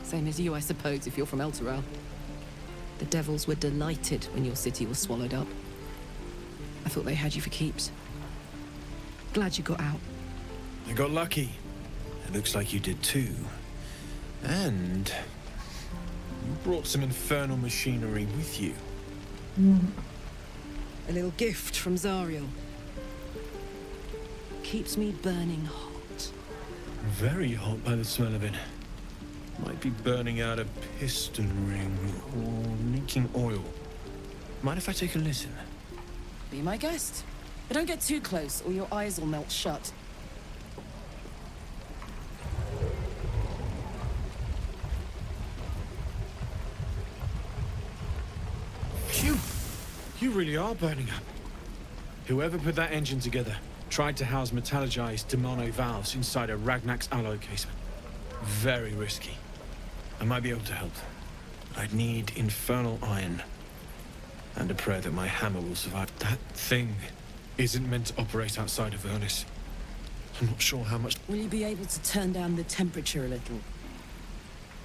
Same as you, I suppose, if you're from Elturel. The devils were delighted when your city was swallowed up. I thought they had you for keeps. Glad you got out. I got lucky. It looks like you did too. And you brought some infernal machinery with you. A little gift from Zariel. Keeps me burning hot. Very hot by the smell of it. Might be burning out a piston ring or leaking oil. Mind if I take a listen? Be my guest. But don't get too close or your eyes will melt shut. Phew! You really are burning up. Whoever put that engine together tried to house metallogized demono valves inside a Ragnak's alloy casement. Very risky. I might be able to help. But I'd need infernal iron. And a prayer that my hammer will survive. That thing isn't meant to operate outside of Ernest. I'm not sure how much... Will you be able to turn down the temperature a little?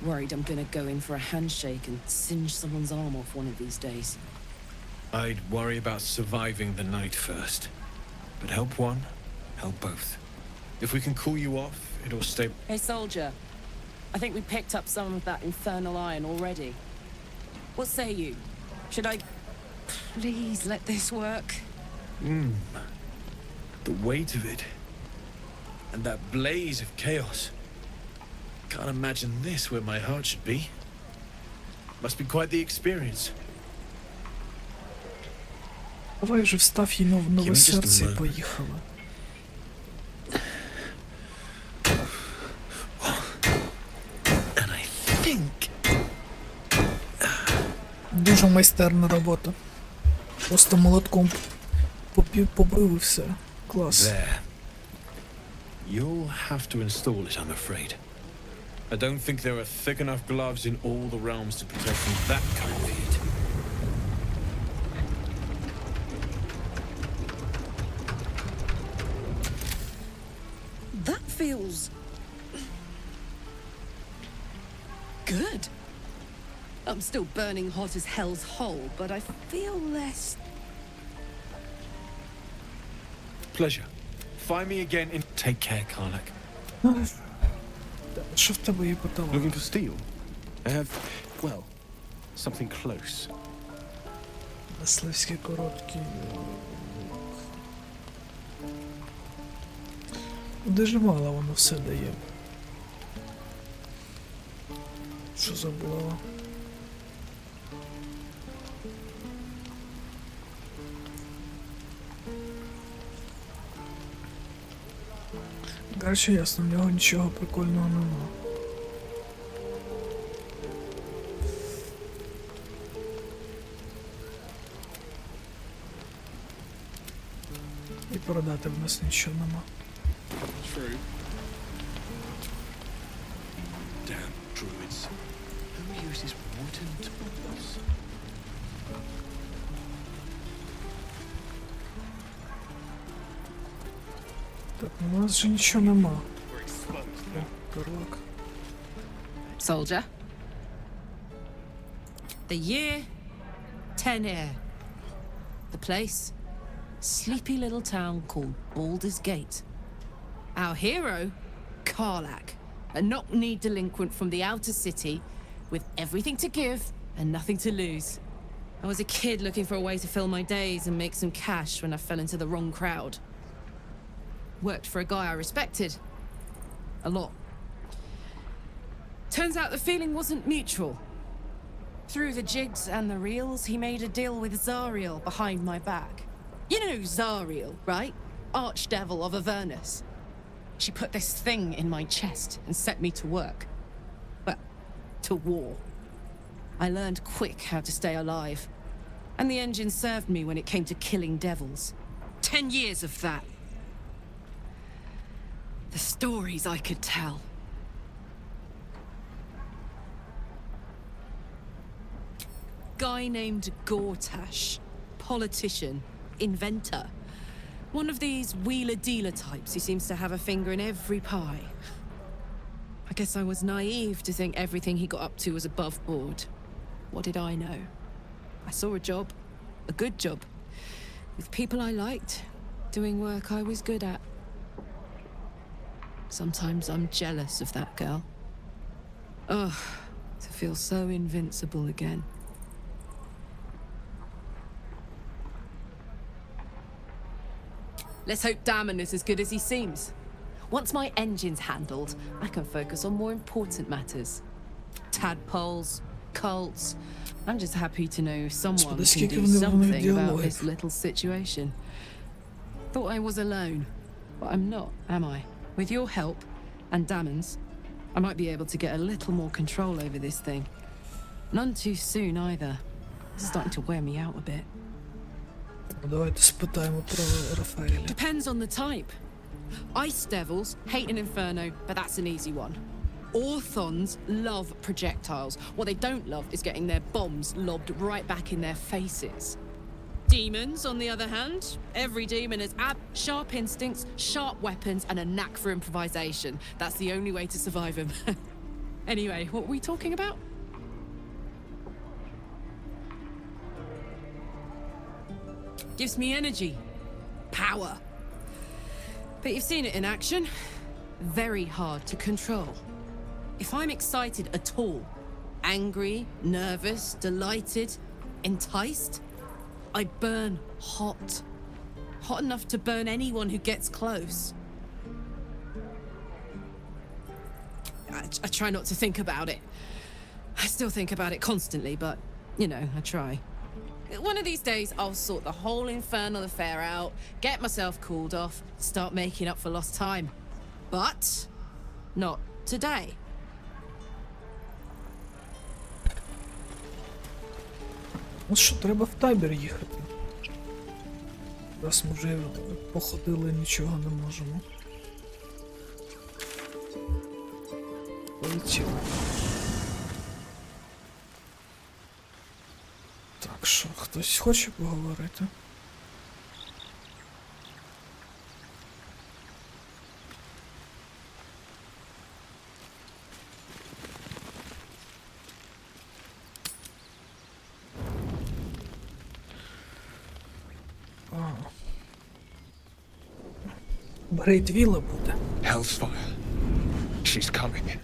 Worried I'm gonna go in for a handshake and singe someone's arm off one of these days. I'd worry about surviving the night first. But help one, help both. If we can cool you off, it'll stay... Hey, soldier. I think we picked up some of that infernal iron already. What say you? Should I please let this work? The weight of it. And that blaze of chaos. Can't imagine this where my heart should be. Must be quite the experience. Давай вже встав їй нове серце і поїхали. And I think... Дуже майстерна робота. Просто молотком побив і все. Клас. There. You'll have to install it, I'm afraid. I don't think there are thick enough gloves in all the realms to protect from that kind of heat. That feels... good. I'm still burning hot as hell's hole, but I feel less... Pleasure. Find me again in... Take care, Kарлak. Що в тебе є питало? Looking for steel? I have, well, something close. Мисливський короткий. Дуже мало воно все дає. Що за булава? Дальше ясно, в нього нічого прикольного нема. І продати в нас нічого нема. True. Damn druids. Who uses wooden tools? Так, у нас же нічого нема. Карлак. Soldier. The year, 10 The place, sleepy little town called Baldur's Gate. Our hero, Kарлak, a knock-kneed delinquent from the outer city with everything to give and nothing to lose. I was a kid looking for a way to fill my days and make some cash when I fell into the wrong crowd. Worked for a guy I respected. A lot. Turns out the feeling wasn't mutual. Through the jigs and the reels, he made a deal with Zariel behind my back. You know Zariel, right? Archdevil of Avernus. She put this thing in my chest and set me to work. Well, to war. I learned quick how to stay alive. And the engine served me when it came to killing devils. 10 years of that. The stories I could tell. Guy named Gortash. Politician. Inventor. One of these wheeler-dealer types who seems to have a finger in every pie. I guess I was naive to think everything he got up to was above board. What did I know? I saw a job. A good job. With people I liked. Doing work I was good at. Sometimes I'm jealous of that girl. Ugh, to feel so invincible again. Let's hope Damon is as good as he seems. Once my engine's handled, I can focus on more important matters. Tadpoles, cults. I'm just happy to know someone can do something about this little situation. Thought I was alone, but I'm not, am I? With your help, and Damon's, I might be able to get a little more control over this thing. None too soon either. It's starting to wear me out a bit. Давайте спитаємо про Рафаеля. Depends on the type. Ice devils hate an inferno, but that's an easy one. Orthons love projectiles. What they don't love is getting their bombs lobbed right back in their faces. Demons, on the other hand, every demon has sharp instincts, sharp weapons, and a knack for improvisation. That's the only way to survive them. Anyway, what were we talking about? Gives me energy. Power. But you've seen it in action. Very hard to control. If I'm excited at all, angry, nervous, delighted, enticed, I burn hot. Hot enough to burn anyone who gets close. I try not to think about it. I still think about it constantly, but, you know, I try. One of these days, I'll sort the whole infernal affair out, get myself cooled off, start making up for lost time. But not today. Ну що, треба в табір їхати. Раз ми вже походили, нічого не можемо. Полетіли. Так, що, хтось хоче поговорити? Брейдвіла буде. Hellfire. She's coming.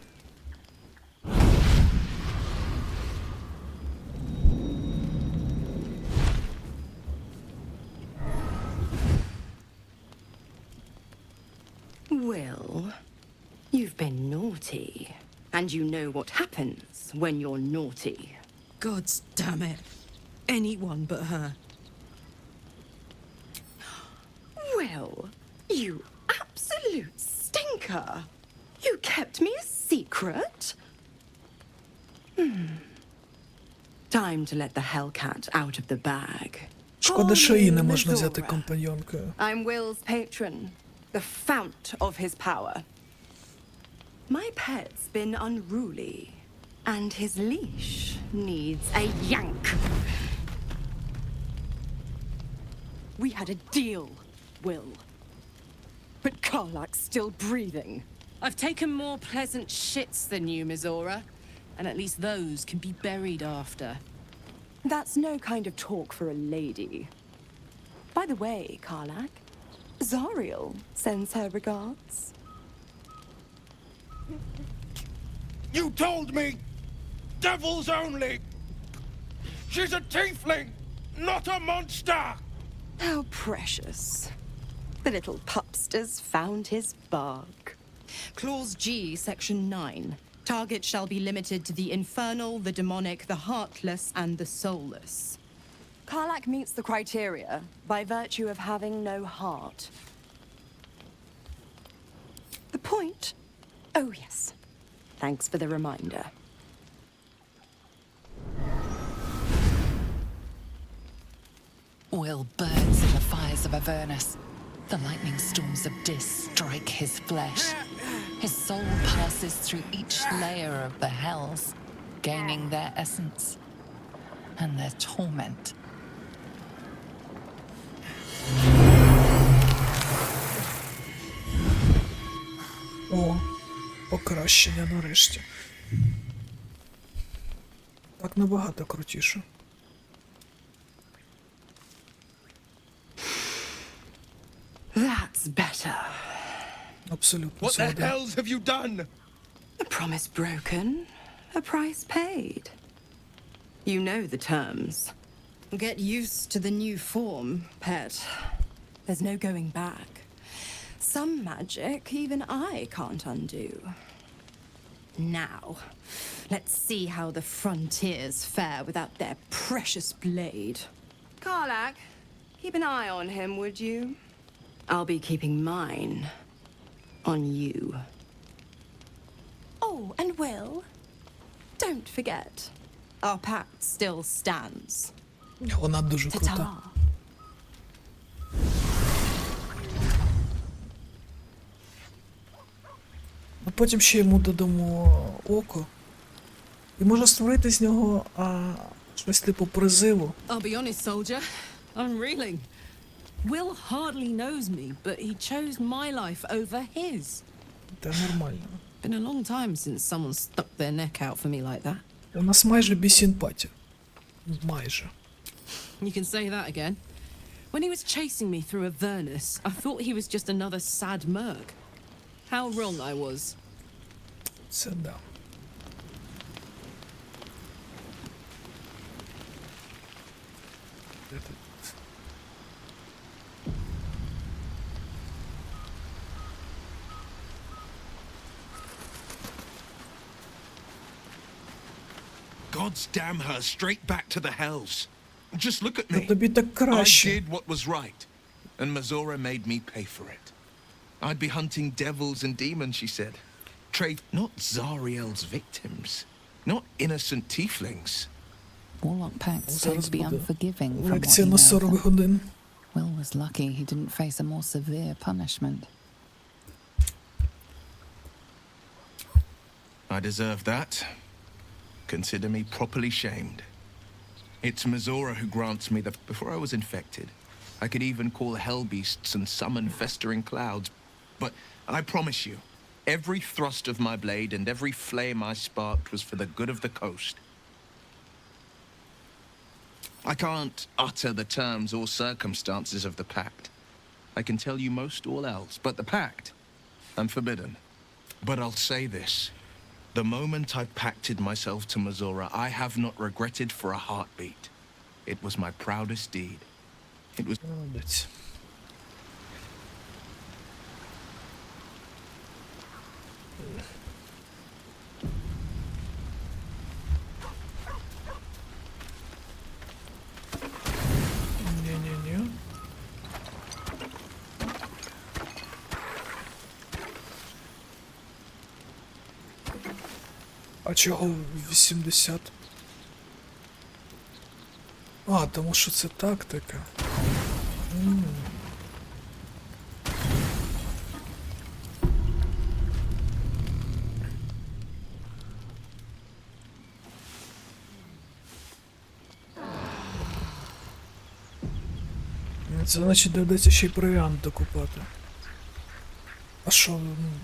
Will, you've been naughty. And you know what happens when you're naughty. God's damn it. Anyone but her. Will, you absolute stinker. You kept me a secret? Time to let the Hellcat out of the bag. Шкода, що її не можна взяти компаньонкою. I'm Will's patron, the fount of his power. My pet's been unruly, and his leash needs a yank. We had a deal, Will. But Kарлak's still breathing. I've taken more pleasant shits than you, Mizora. And at least those can be buried after. That's no kind of talk for a lady. By the way, Kарлak, Zariel sends her regards. You told me! Devils only! She's a tiefling, not a monster! How precious. The little pupster's found his bark. Clause G, Section 9. Target shall be limited to the infernal, the demonic, the heartless, and the soulless. Kарлak meets the criteria by virtue of having no heart. The point? Oh, yes. Thanks for the reminder. Will burns in the fires of Avernus. The lightning storms of Dis strike his flesh. His soul passes through each layer of the hells, gaining their essence and their torment. О, покращення нарешті. Так набагато крутіше. That's better. Абсолютно. What the hells have you done? A promise broken, a price paid. You know the terms. Get used to the new form, pet. There's no going back. Some magic even I can't undo. Now, let's see how the frontiers fare without their precious blade. Kарлak, keep an eye on him, would you? I'll be keeping mine on you. Oh, and Will, don't forget, our pact still stands. Вона дуже крута. Ta-ta. А потім ще йому додамо око. І можна створити з нього щось типу призиву. I'll be honest, soldier. I'm reeling. Will hardly knows me, but he chose my life over his. Та нормально. Been a long time since someone stuck their neck out for me like that. У нас майже бісімпатія. Майже. You can say that again. When he was chasing me through Avernus, I thought he was just another sad merc. How wrong I was. Це да. God's damn her straight back to the hells. Just look at me. Тобі так I краще. did what was right, and Mazora made me pay for it. I'd be hunting devils and demons, she said. Trade not Zariel's victims, not innocent tieflings. Warlock pacts tend to be unforgiving from what Лекція you на know. 40 годин. Will was lucky he didn't face a more severe punishment. I deserve that. Consider me properly shamed. It's Mazora who grants me the... Before I was infected, I could even call hell beasts and summon festering clouds. But I promise you, every thrust of my blade and every flame I sparked was for the good of the coast. I can't utter the terms or circumstances of the pact. I can tell you most all else, but the pact, I'm forbidden. But I'll say this. The moment I pacted myself to Mazora, I have not regretted for a heartbeat. It was my proudest deed. It was... Молодець. Ні-ні-ні. А чого 80? А, тому що це тактика. Це значить доведеться ще й провіант докупати. А що,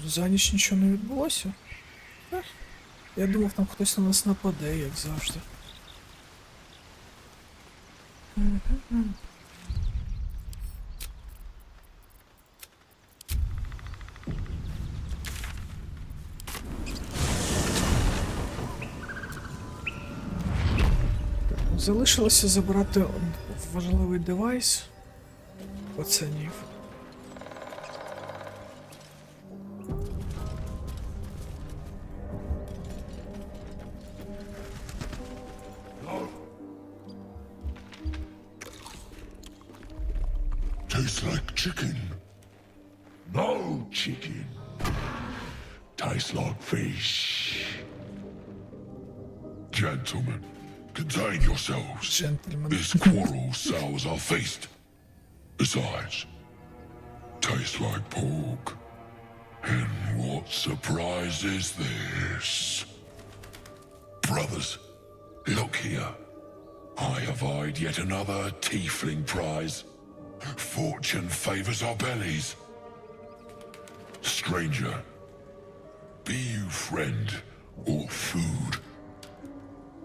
за ніч нічого не відбулося? Я думав, там хтось на нас нападе, як завжди. Залишилося забрати важливий девайс. Пацанів. Tastes like chicken. No chicken. Tastes like fish. Gentlemen, contain yourselves. Gentlemen. This quarrel sours our feast. Besides, tastes like pork. And what surprise is this? Brothers, look here. I have eyed yet another tiefling prize. Fortune favors our bellies. Stranger, be you friend or food,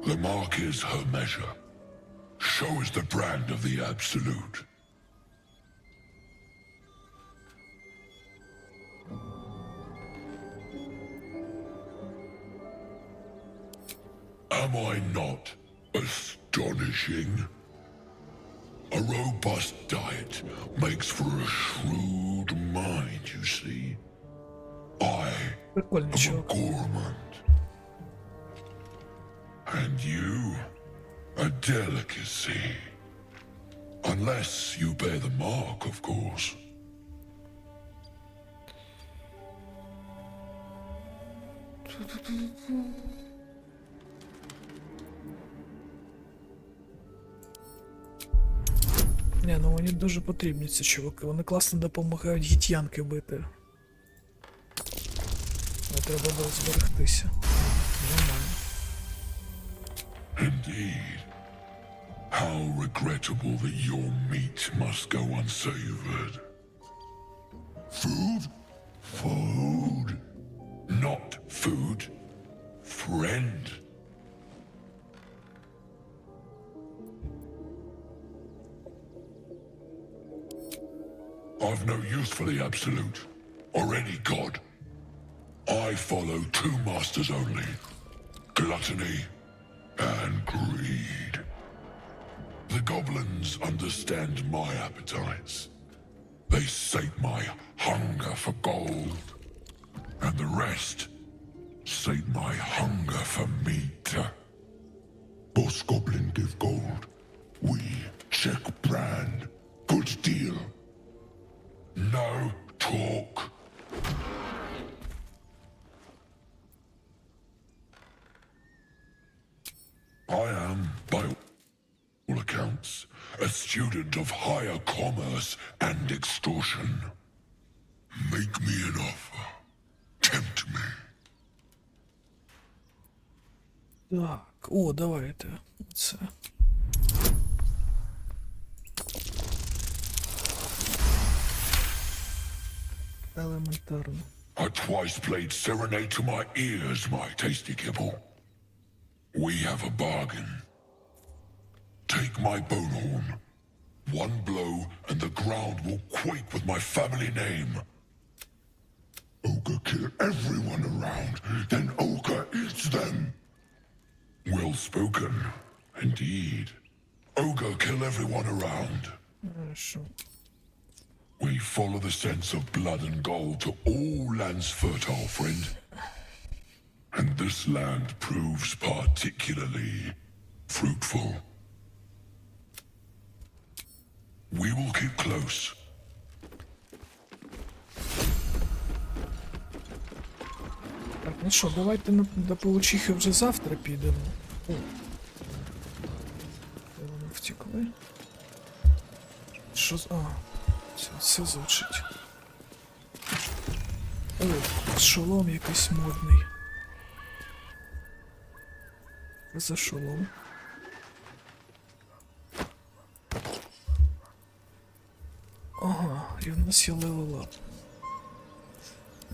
the mark is her measure. Show is the brand of the absolute. Am I not astonishing? A robust diet makes for a shrewd mind, you see. I am a gourmand. And you, a delicacy. Unless you bear the mark, of course. Не, ну мені дуже потрібні ці чуваки. Вони класно допомагають гітянки бити. Але треба було зберегтися. Нормально. Indeed. How regrettable that your meat must go unsavored. Food? Food. Not food. Friend. I've no use for the Absolute, or any god. I follow two masters only. Gluttony and greed. The goblins understand my appetites. They sate my hunger for gold. And the rest sate my hunger for meat. Boss Goblin give gold. We check brand. Good deal. No talk. I am, by all accounts, a student of higher commerce and extortion. Make me an offer. Tempt me. Так, о, давайте. Це. Елементарно. I twice played serenade to my ears, my tasty kibble. We have a bargain. Take my bone horn. One blow and the ground will quake with my family name. Ogre kill everyone around, then Ogre eats them. Well spoken, indeed. Ogre kill everyone around. We follow the sense of blood and gold to all lands fertile, friend. And this land proves particularly fruitful. We will keep close. Так, ну що, давайте до паучихи вже завтра підемо. О. Де вони втекли? Що з... А, це звучить. О, шолом якийсь модний. За шолом. Ага, і в нас є левел-ап.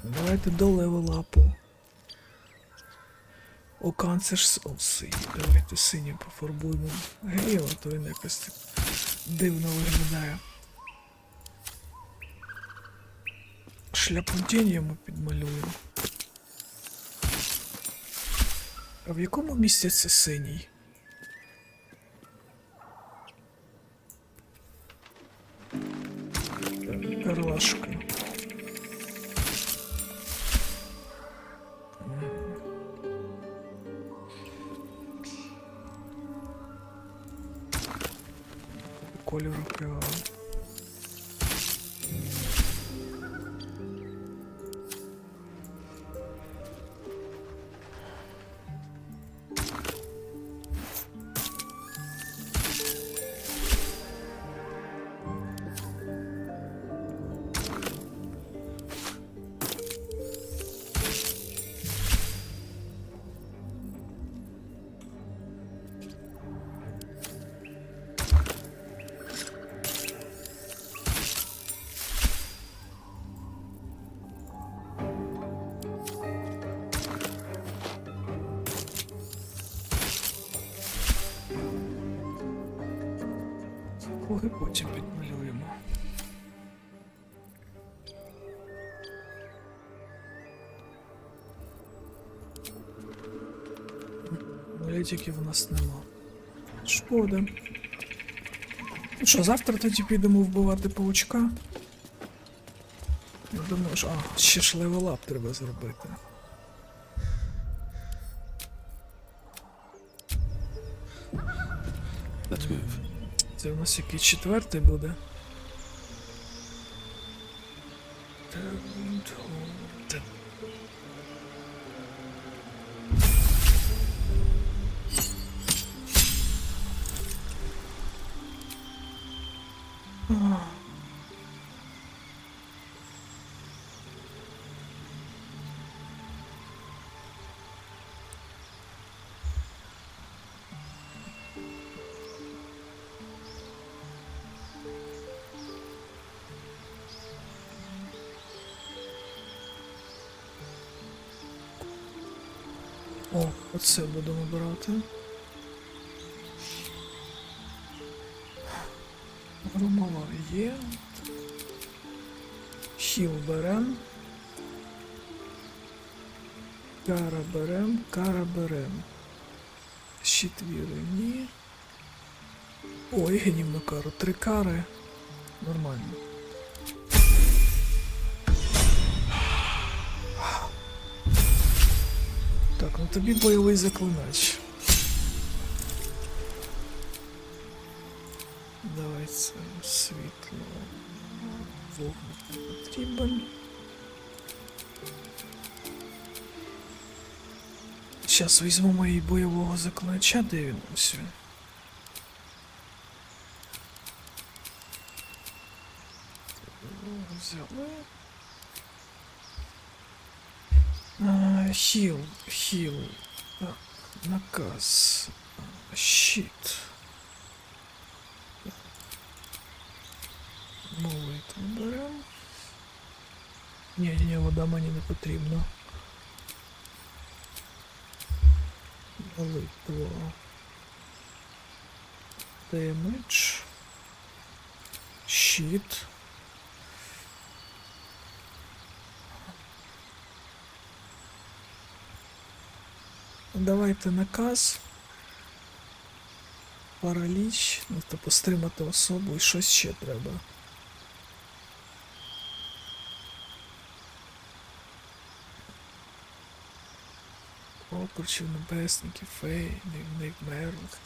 Давайте до левел-апу. Окан, це ж синій. Давайте синім пофарбуємо гріла, то він якось так дивно виглядає. Шляпу тінь ми підмалюємо. А в якому місці це синій? Карлашка. Кольору пива. Коли потім підмалюємо. Молітиків у нас нема. Шкода. Ну що, завтра тоді підемо вбивати паучка? Я думаю, що... А, ще ж левел-ап треба зробити. Let's move. Це у нас який четвертий буде? О, оце будемо брати. Громова є. Хіл берем. Кара берем. Щит віри, ні. Ой, гнівну кару. 3 кари. Нормально. Так, ну тобі бойовий заклинач. Давай це світло. Вогник потрібен. Зараз візьмемо її бойового заклинача, де він ось він. Взяли. Хіл. Так, наказ. Щит. Молитву берем. Ні, вода мені не потрібна. Молитва. Демедж. Щит. Давайте наказ. Параліч. Ну, тобто стримати особу і щось ще треба. Окручів небесників, фей, невмерлих.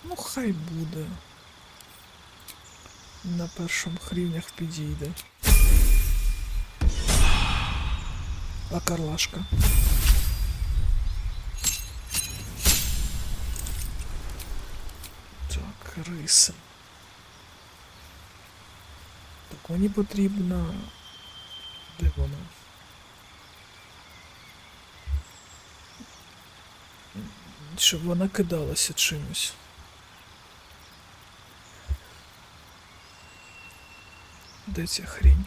Ну, хай буде. На перших рівнях підійде. А Карлашка? Так, риса. Так, мені потрібна... Де вона? Щоб вона кидалася чимось. Де ця хрінь?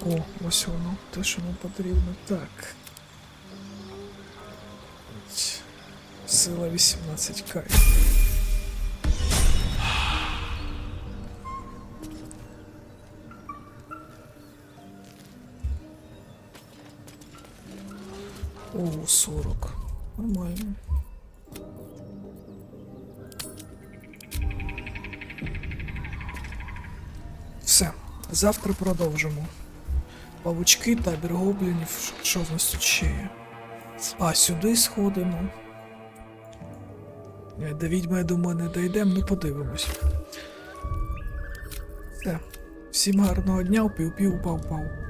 О, ось воно, те, що нам потрібно. Так. Сила 18К. О, 40. Нормально. Все. Завтра продовжимо. Павучки, табір гоблінів, що в нас тут ще є? А, сюди сходимо. До відьми, я думаю, не дійдемо, ну подивимось. Все. Всім гарного дня, пів-пів, пав-пав.